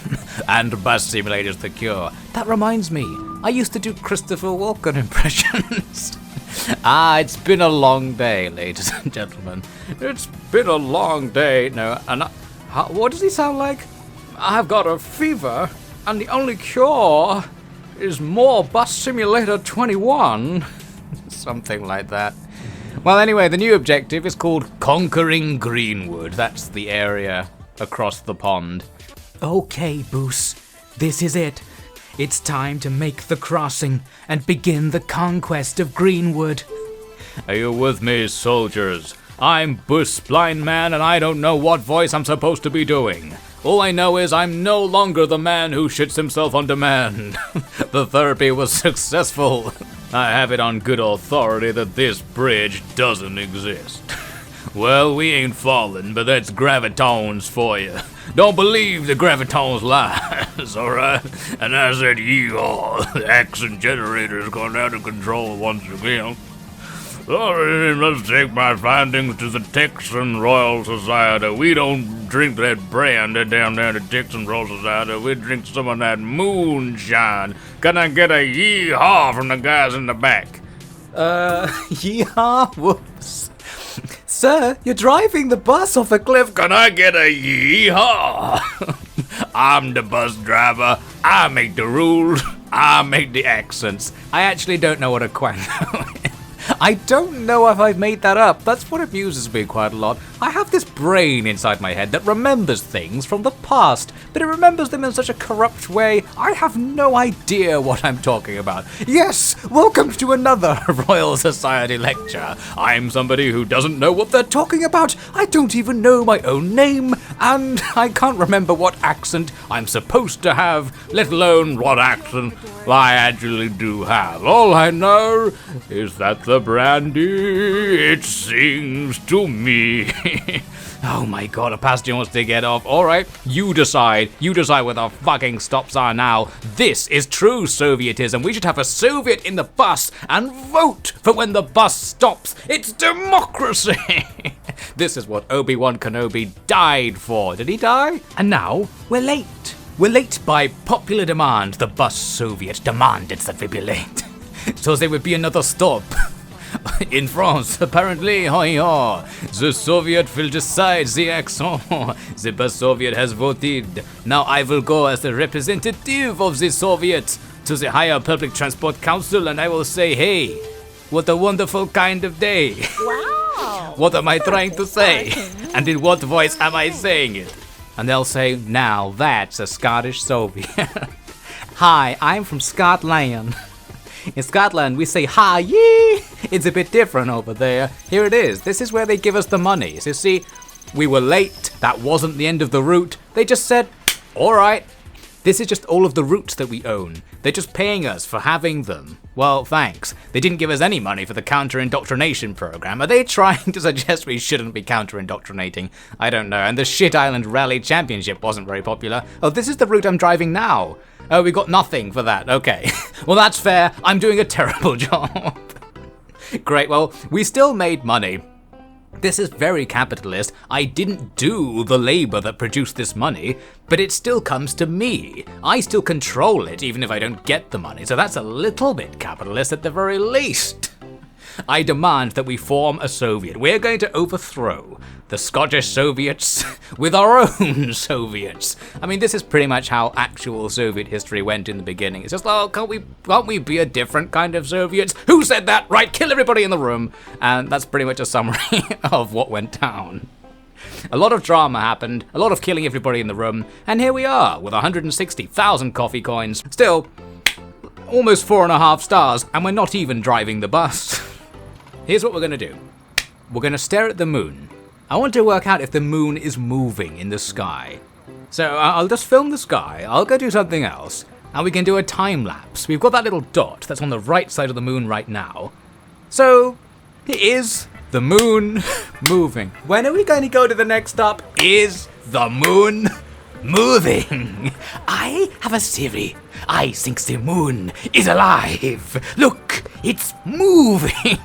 and bus simulator's the cure. That reminds me, I used to do Christopher Walken impressions. It's been a long day, ladies and gentlemen. It's been a long day. No, and what does he sound like? I've got a fever, and the only cure is more Bus Simulator 21. Something like that. Well, anyway, the new objective is called Conquering Greenwood. That's the area across the pond. Okay, Boos, this is it. It's time to make the crossing and begin the conquest of Greenwood. Are you with me, soldiers? I'm Bus Blind Man, and I don't know what voice I'm supposed to be doing. All I know is I'm no longer the man who shits himself on demand. The therapy was successful. I have it on good authority that this bridge doesn't exist. Well, we ain't fallen, but that's gravitons for you. Don't believe the gravitons lies, alright? And I said, yeehaw, the accent generator's gone out of control once again. Alright, let's take my findings to the Texan Royal Society. We don't drink that brand down there at the Texan Royal Society. We drink some of that moonshine. Can I get a yee-haw from the guys in the back? Yeehaw, whoops. Sir, you're driving the bus off a cliff. Can I get a yee-haw? I'm the bus driver. I make the rules. I make the accents. I actually don't know what a quango is. I don't know if I've made that up. That's what amuses me quite a lot. I have this brain inside my head that remembers things from the past, but it remembers them in such a corrupt way, I have no idea what I'm talking about. Yes, welcome to another Royal Society lecture. I'm somebody who doesn't know what they're talking about. I don't even know my own name, and I can't remember what accent I'm supposed to have, let alone what accent I actually do have. All I know is that the brandy, it sings to me. Oh my god, a passenger wants to get off. Alright, you decide where the fucking stops are now. This is true Sovietism. We should have a Soviet in the bus and vote for when the bus stops. It's democracy. This is what Obi-Wan Kenobi died for. Did he die? And now, we're late. We're late by popular demand. The bus Soviet demanded that we be late. So there would be another stop. In France, apparently, the Soviet will decide the action. The bus Soviet has voted. Now I will go as the representative of the Soviet to the Higher Public Transport Council, and I will say, hey, what a wonderful kind of day. Wow. What am I trying to say? And in what voice am I saying it? And they'll say, now that's a Scottish Soviet. Hi, I'm from Scotland. In Scotland, we say, hi, yee! It's a bit different over there. Here it is. This is where they give us the money. So see, we were late. That wasn't the end of the route. They just said, all right. This is just all of the routes that we own. They're just paying us for having them. Well, thanks. They didn't give us any money for the counter-indoctrination program. Are they trying to suggest we shouldn't be counter-indoctrinating? I don't know. And the Shit Island Rally Championship wasn't very popular. Oh, this is the route I'm driving now. Oh, we got nothing for that. Okay. Well, that's fair. I'm doing a terrible job. Great. Well, we still made money. This is very capitalist. I didn't do the labor that produced this money, but it still comes to me. I still control it even if I don't get the money, so that's a little bit capitalist at the very least. I demand that we form a Soviet. We're going to overthrow the Scottish Soviets with our own Soviets. I mean, this is pretty much how actual Soviet history went in the beginning. It's just, oh, can't we be a different kind of Soviets? Who said that? Right, kill everybody in the room. And that's pretty much a summary of what went down. A lot of drama happened, a lot of killing everybody in the room, and here we are with 160,000 coffee coins. Still, almost 4.5 stars, and we're not even driving the bus. Here's what we're going to do. We're going to stare at the moon. I want to work out if the moon is moving in the sky. So I'll just film the sky, I'll go do something else, and we can do a time lapse. We've got that little dot that's on the right side of the moon right now. So, is the moon moving? When are we going to go to the next stop? Is the moon moving? I have a theory. I think the moon is alive. Look, it's moving.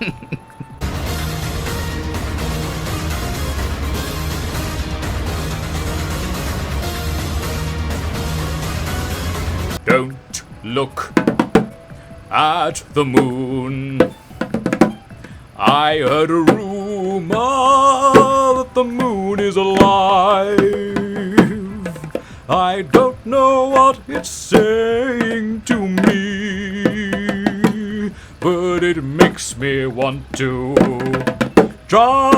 Don't look at the moon. I heard a rumor that the moon is alive. I don't know what it's saying to me, but it makes me want to drive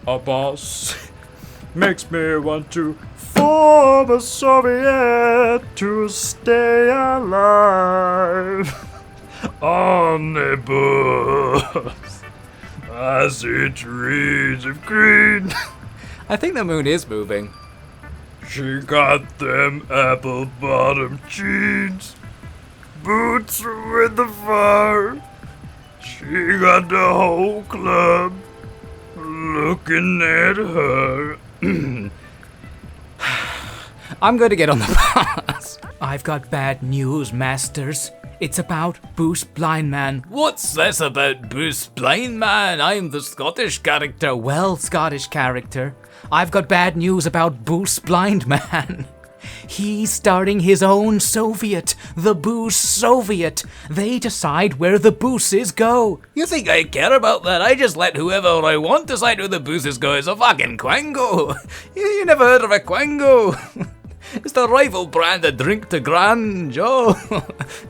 a bus. Makes me want to form a Soviet to stay alive on the bus. I see trees of green. I think the moon is moving. She got them apple bottom jeans, boots with the fur. She got the whole club looking at her. I'm going to get on the bus. I've got bad news, masters. It's about Bruce Blindman. What's this about Bruce Blindman? I'm the Scottish character. Well, Scottish character, I've got bad news about Bruce Blindman. He's starting his own Soviet, the Booze Soviet. They decide where the booses go. You think I care about that? I just let whoever I want decide where the booses go. It's a fucking Quango. You never heard of a Quango? It's the rival brand of drink to Grand, Joe.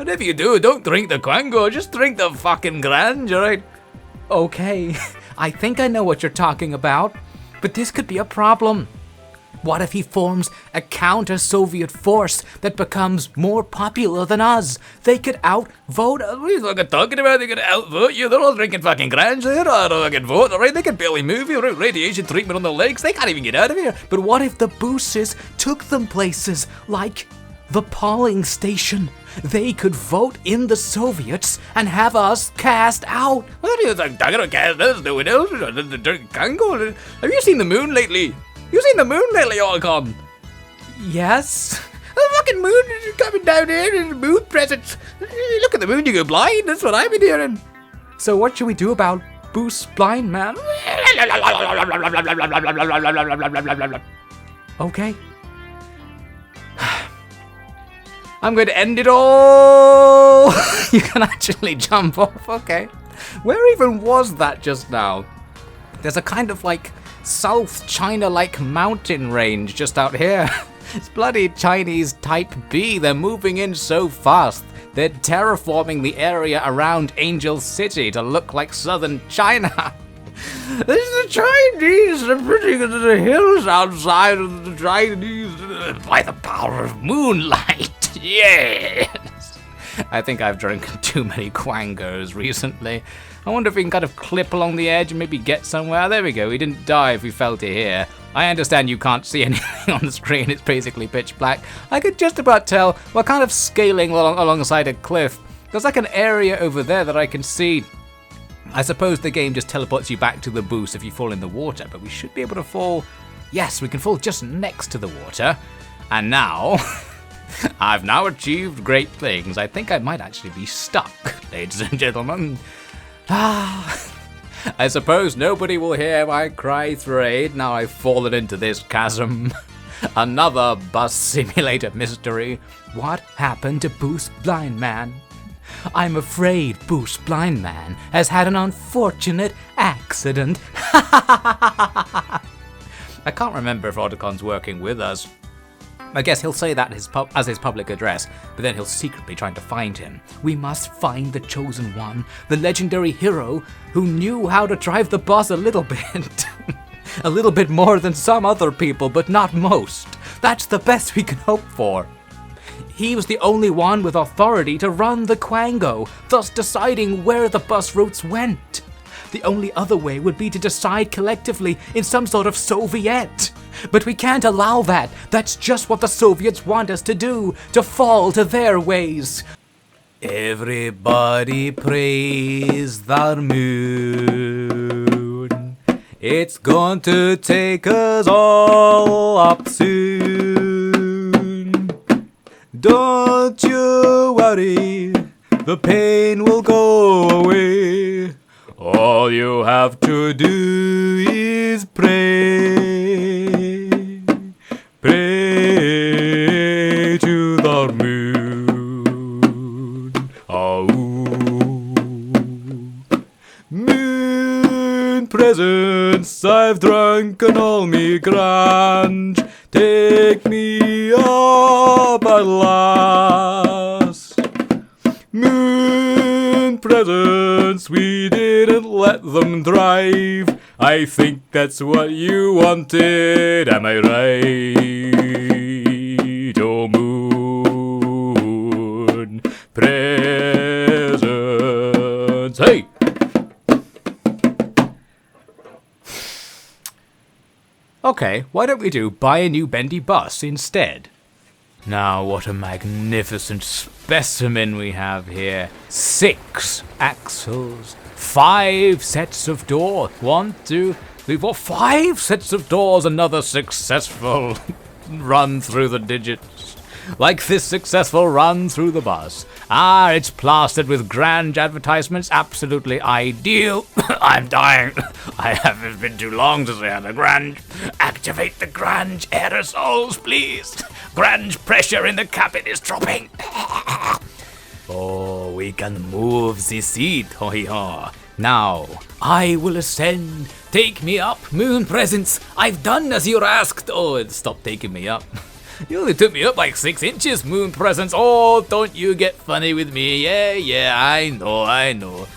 And if you do, don't drink the Quango, just drink the fucking Grand, alright? Okay, I think I know what you're talking about, but this could be a problem. What if he forms a counter-Soviet force that becomes more popular than us? They could outvote us. What are you fucking talking about? They could outvote you. They're all drinking fucking Grange. They're all fucking vote, alright? They can barely move you. Radiation treatment on their legs. They can't even get out of here. But what if the booses took them places like the polling station? They could vote in the Soviets and have us cast out. What are you talking about? Cast us? No one else? Have you seen the moon lately? You seen the moon lately, Alcon? Yes. The fucking moon is coming down here in moon presence. You look at the moon, you go blind. That's what I've been hearing. So what should we do about Bruce Blindman? Okay. I'm going to end it all. You can actually jump off. Okay. Where even was that just now? There's a kind of like South China-like mountain range just out here. It's bloody Chinese Type B. They're moving in so fast. They're terraforming the area around Angel City to look like southern China. This is the Chinese. They're putting into the hills outside of the Chinese by the power of moonlight. Yes. I think I've drunk too many Quangos recently. I wonder if we can kind of clip along the edge and maybe get somewhere. There we go. We didn't die if we fell to here. I understand you can't see anything on the screen. It's basically pitch black. I could just about tell we're kind of scaling alongside a cliff. There's like an area over there that I can see. I suppose the game just teleports you back to the boost if you fall in the water, but we should be able to fall. Yes, we can fall just next to the water. And now, I've now achieved great things. I think I might actually be stuck, ladies and gentlemen. I suppose nobody will hear my cry for aid now I've fallen into this chasm. Another bus simulator mystery. What happened to Boost Blind Man? I'm afraid Boost Blind Man has had an unfortunate accident. I can't remember if Otacon's working with us. I guess he'll say that as his public address, but then he'll secretly try to find him. We must find the Chosen One, the legendary hero who knew how to drive the bus a little bit. A little bit more than some other people, but not most. That's the best we can hope for. He was the only one with authority to run the Quango, thus deciding where the bus routes went. The only other way would be to decide collectively in some sort of Soviet. But we can't allow that. That's just what the Soviets want us to do, to fall to their ways. Everybody praise the moon. It's going to take us all up soon. Don't you worry, the pain will go away. All you have to do is pray. Pray to the moon. Oh, moon presents, I've drunken all me grange. Take me up at last. Moon presents, we didn't let them drive. I think that's what you wanted, am I right? Oh, moon presents. Hey! Okay, why don't we do buy a new bendy bus instead? Now, what a magnificent specimen we have here. 6 axles, 5 sets of doors. 1, 2, 3, 4, 5 sets of doors. Another successful run through the digits. Like this successful run through the bus. Ah, it's plastered with Grange advertisements. Absolutely ideal. I'm dying. It's been too long since I had a Grange. Activate the Grange aerosols, please. Grange pressure in the cabin is dropping. Oh, we can move the seat. Ho-hee-haw. Now, I will ascend. Take me up, moon presence. I've done as you're asked. Oh, stop taking me up. You only took me up like 6 inches, moon presence. Oh, don't you get funny with me. Yeah, I know.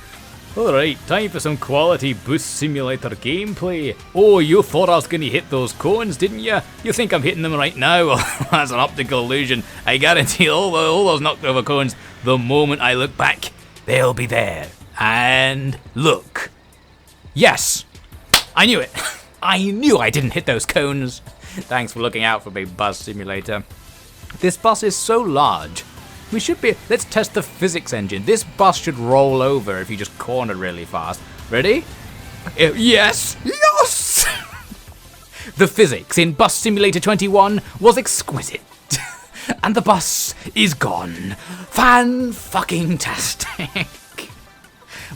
Alright, time for some quality Bus Simulator gameplay. Oh, you thought I was going to hit those cones, didn't you? You think I'm hitting them right now? That's an optical illusion. I guarantee all those knocked over cones, the moment I look back, they'll be there. And look. Yes, I knew it. I knew I didn't hit those cones. Thanks for looking out for me, Bus Simulator. This bus is so large. Let's test the physics engine. This bus should roll over if you just corner really fast. Ready? Yes! The physics in Bus Simulator 21 was exquisite. And the bus is gone. Fan-fucking-tastic.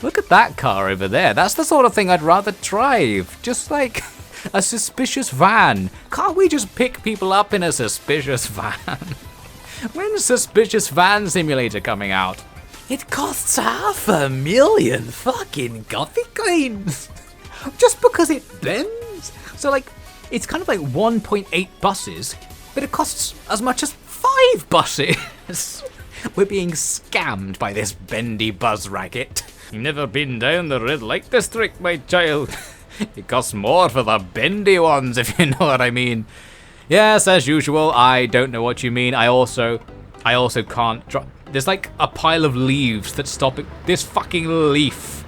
Look at that car over there. That's the sort of thing I'd rather drive. Just like a suspicious van. Can't we just pick people up in a suspicious van? When's Suspicious Van Simulator coming out? It costs $500,000 fucking Gothic coins. Just because it bends. So it's kind of like 1.8 buses, but it costs as much as 5 buses. We're being scammed by this bendy buzz racket. You've never been down the red light district, my child. It costs more for the bendy ones, if you know what I mean. Yes, as usual, I don't know what you mean. I also can't drive. There's like a pile of leaves that's stopping. This fucking leaf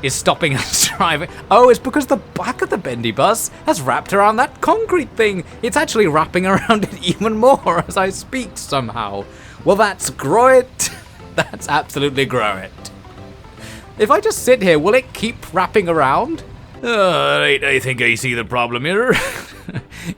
is stopping us driving. Oh, it's because the back of the bendy bus has wrapped around that concrete thing. It's actually wrapping around it even more as I speak somehow. Well, that's Groit. That's absolutely Groit. If I just sit here, will it keep wrapping around? Alright, I think I see the problem here.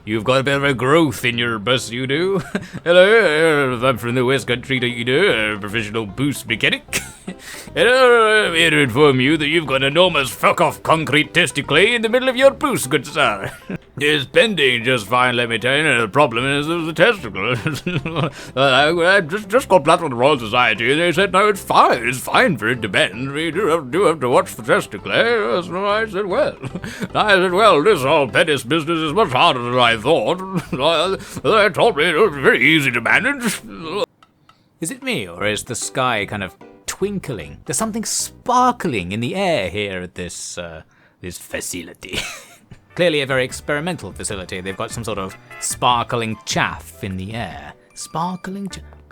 You've got a bit of a growth in your bus, you do. Hello, I'm from the West Country, don't you do? A professional boost mechanic. I'm here to inform you that you've got an enormous fuck-off concrete testicle in the middle of your boost, good sir. It's bending just fine, let me tell you. The problem is the testicle. I just got back from the Royal Society, and they said, no, it's fine for it to bend. We do have to watch the testicle, eh? So I said, well, this whole Pettis business is much harder than I thought. They told me it was very easy to manage. Is it me, or is the sky kind of twinkling? There's something sparkling in the air here at this facility. Clearly a very experimental facility. They've got some sort of sparkling chaff in the air.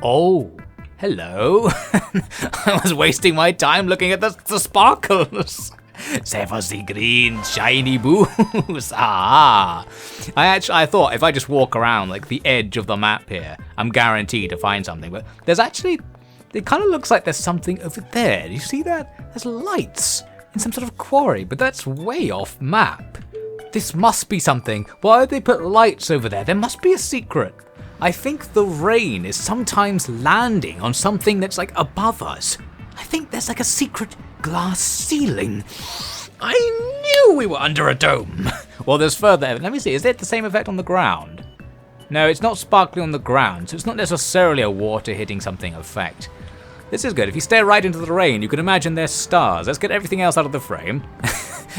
Oh, hello. I was wasting my time looking at the sparkles. Save us the green shiny booze. I thought if I just walk around like the edge of the map here, I'm guaranteed to find something. But there's actually, it kind of looks like there's something over there. Do you see that? There's lights in some sort of quarry, but that's way off map. This must be something. Why would they put lights over there? There must be a secret. I think the rain is sometimes landing on something that's like above us. I think there's like a secret glass ceiling. I knew we were under a dome. Well, there's further. Let me see. Is it the same effect on the ground? No, it's not sparkling on the ground, so it's not necessarily a water hitting something effect. This is good. If you stare right into the rain, you can imagine there's stars. Let's get everything else out of the frame.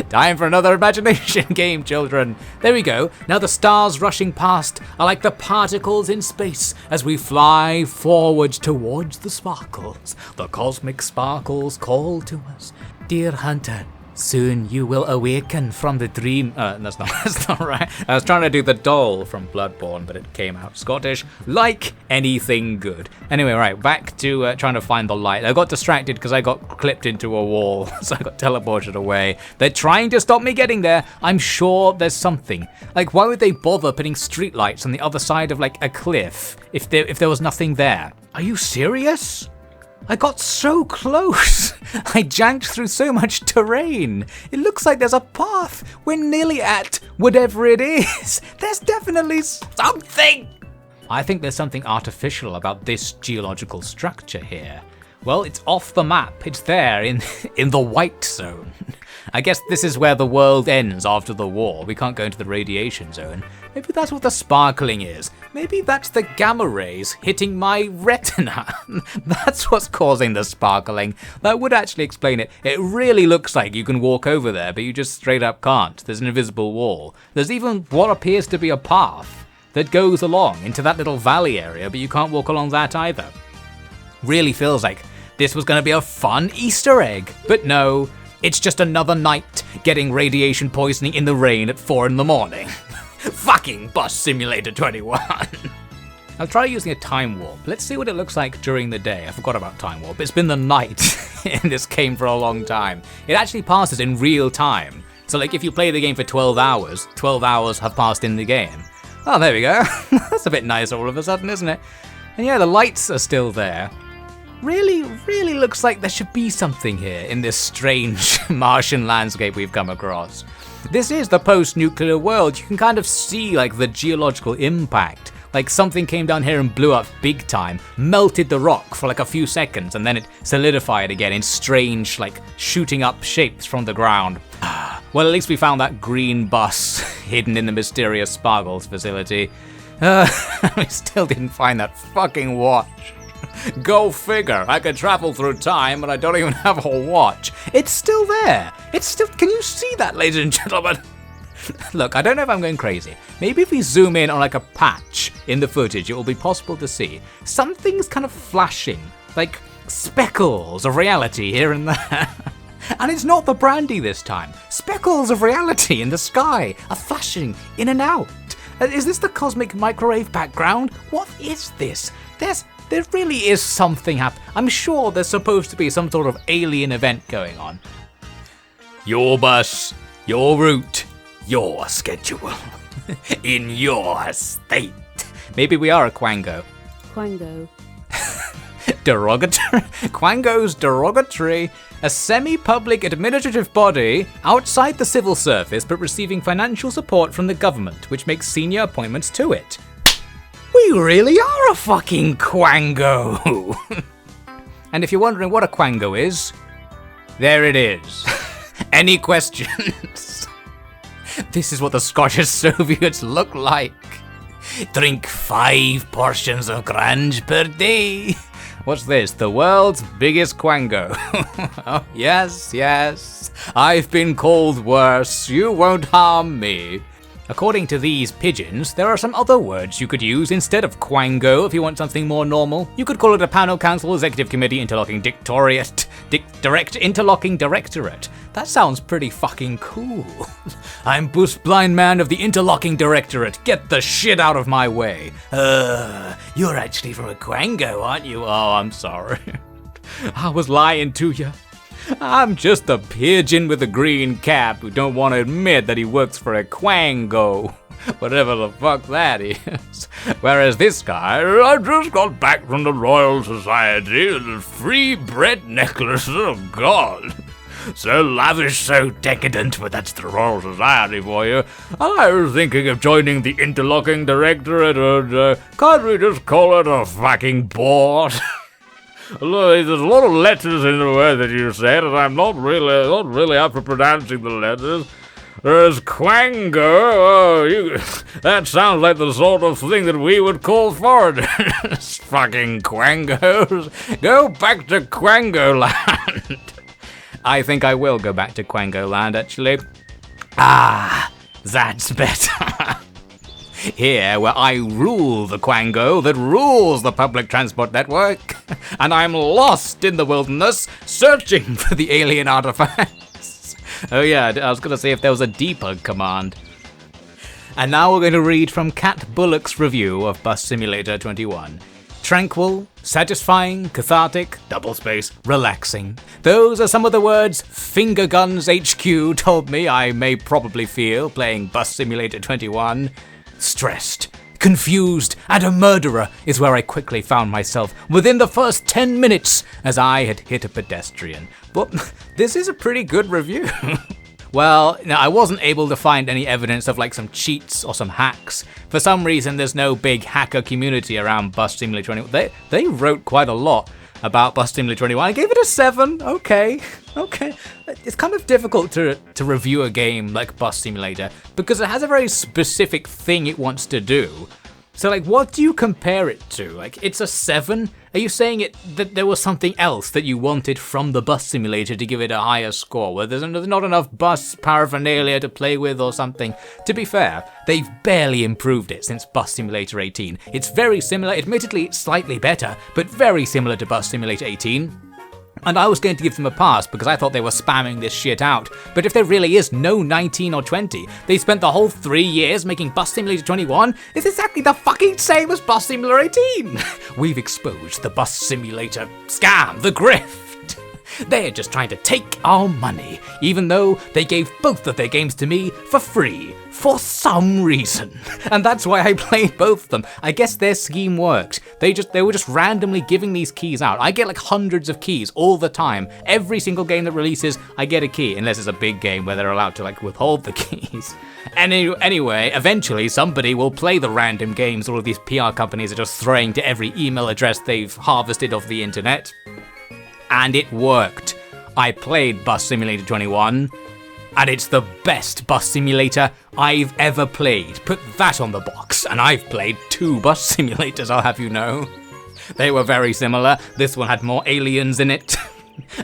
Time for another imagination game, children. There we go. Now the stars rushing past are like the particles in space as we fly forward towards the sparkles. The cosmic sparkles call to us. Dear hunter, soon you will awaken from the dream. That's not right. I was trying to do the doll from Bloodborne, but it came out Scottish, like anything good. Anyway, right, back to trying to find the light. I got distracted because I got clipped into a wall, so I got teleported away. They're trying to stop me getting there. I'm sure there's something. Like, why would they bother putting streetlights on the other side of like a cliff if there was nothing there? Are you serious? I got so close. I janked through so much terrain. It looks like there's a path. We're nearly at whatever it is. There's definitely something. I think there's something artificial about this geological structure here. Well, it's off the map. It's there in the white zone. I guess this is where the world ends after the war. We can't go into the radiation zone. Maybe that's what the sparkling is. Maybe that's the gamma rays hitting my retina. That's what's causing the sparkling. That would actually explain it. It really looks like you can walk over there, but you just straight up can't. There's an invisible wall. There's even what appears to be a path that goes along into that little valley area, but you can't walk along that either. Really feels like this was going to be a fun Easter egg, but no. It's just another night getting radiation poisoning in the rain at 4 a.m. Fucking Bus Simulator 21. I'll try using a time warp. Let's see what it looks like during the day. I forgot about time warp. It's been the night in this game for a long time. It actually passes in real time. So like if you play the game for 12 hours, 12 hours have passed in the game. Oh, there we go. That's a bit nicer all of a sudden, isn't it? And yeah, the lights are still there. Really looks like there should be something here in this strange Martian landscape we've come across. This is the post-nuclear world. You can kind of see like the geological impact. Like something came down here and blew up big time, melted the rock for like a few seconds, and then it solidified again in strange like shooting up shapes from the ground. Well, at least we found that green bus hidden in the mysterious Sparkles facility. We still didn't find that fucking watch. Go figure. I could travel through time, but I don't even have a watch. It's still there. It's still. Can you see that, ladies and gentlemen? Look, I don't know if I'm going crazy. Maybe if we zoom in on like a patch in the footage, it will be possible to see. Something's kind of flashing, like speckles of reality here and there. And it's not the brandy this time. Speckles of reality in the sky are flashing in and out. Is this the cosmic microwave background? What is this? There really is something happening. I'm sure there's supposed to be some sort of alien event going on. Your bus, your route, your schedule. In your state. Maybe we are a Quango. Quango. Derogatory? Quango's derogatory. A semi-public administrative body outside the civil service but receiving financial support from the government, which makes senior appointments to it. We really are a fucking Quango! And if you're wondering what a quango is, there it is. Any questions? This is what the Scottish Soviets look like. Drink 5 portions of Grange per day. What's this? The world's biggest quango. Oh, yes. I've been called worse. You won't harm me. According to these pigeons, there are some other words you could use instead of quango if you want something more normal. You could call it a panel council executive committee interlocking interlocking directorate. That sounds pretty fucking cool. I'm Boost Blind Man of the interlocking directorate. Get the shit out of my way. You're actually from a quango, aren't you? Oh, I'm sorry. I was lying to you. I'm just a pigeon with a green cap who don't want to admit that he works for a quango. Whatever the fuck that is. Whereas this guy, I just got back from the Royal Society with a free bread necklace. Oh God. So lavish, so decadent, but that's the Royal Society for you. I was thinking of joining the interlocking directorate, and can't we just call it a fucking board? Look, there's a lot of letters in the word that you said, and I'm not really up for pronouncing the letters. There's quango. That sounds like the sort of thing that we would call foreigners. Fucking quangos. Go back to Quango Land. I think I will go back to Quango Land, actually. Ah, that's better. Here, where I rule the quango that rules the public transport network, and I'm lost in the wilderness, searching for the alien artifacts. Oh yeah, I was going to say if there was a debug command. And now we're going to read from Cat Bullock's review of Bus Simulator 21. Tranquil, satisfying, cathartic, double space, relaxing. Those are some of the words Finger Guns HQ told me I may probably feel playing Bus Simulator 21. Stressed, confused, and a murderer is where I quickly found myself within the first 10 minutes as I had hit a pedestrian. But this is a pretty good review. Well, I wasn't able to find any evidence of like some cheats or some hacks. For some reason, there's no big hacker community around Bus Simulator 21. They wrote quite a lot about Bus Simulator 21. I gave it a 7. Okay. It's kind of difficult to review a game like Bus Simulator because it has a very specific thing it wants to do. So like, what do you compare it to? Like, it's a 7? Are you saying that there was something else that you wanted from the Bus Simulator to give it a higher score? Where there's not enough bus paraphernalia to play with or something? To be fair, they've barely improved it since Bus Simulator 18. It's very similar, admittedly slightly better, but very similar to Bus Simulator 18. And I was going to give them a pass because I thought they were spamming this shit out. But if there really is no 19 or 20, they spent the whole 3 years making Bus Simulator 21. It's exactly the fucking same as Bus Simulator 18. We've exposed the Bus Simulator scam, the grift. They're just trying to take our money, even though they gave both of their games to me for free, for some reason. And that's why I played both of them. I guess their scheme worked. They were just randomly giving these keys out. I get like hundreds of keys all the time. Every single game that releases, I get a key, unless it's a big game where they're allowed to like withhold the keys. And anyway, eventually somebody will play the random games all of these PR companies are just throwing to every email address they've harvested off the internet. And it worked. I played Bus Simulator 21, and it's the best bus simulator I've ever played. Put that on the box, and I've played 2 bus simulators, I'll have you know. They were very similar. This one had more aliens in it.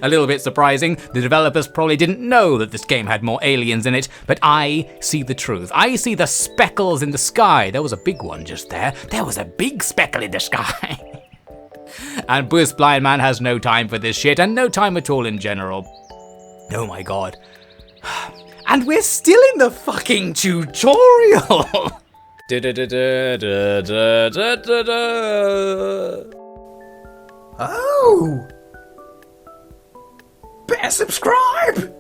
A little bit surprising, the developers probably didn't know that this game had more aliens in it, but I see the truth. I see the speckles in the sky. There was a big one just there. There was a big speckle in the sky. And Boost Blind Man has no time for this shit, and no time at all in general. Oh my god. And we're still in the fucking tutorial! Oh! Better subscribe!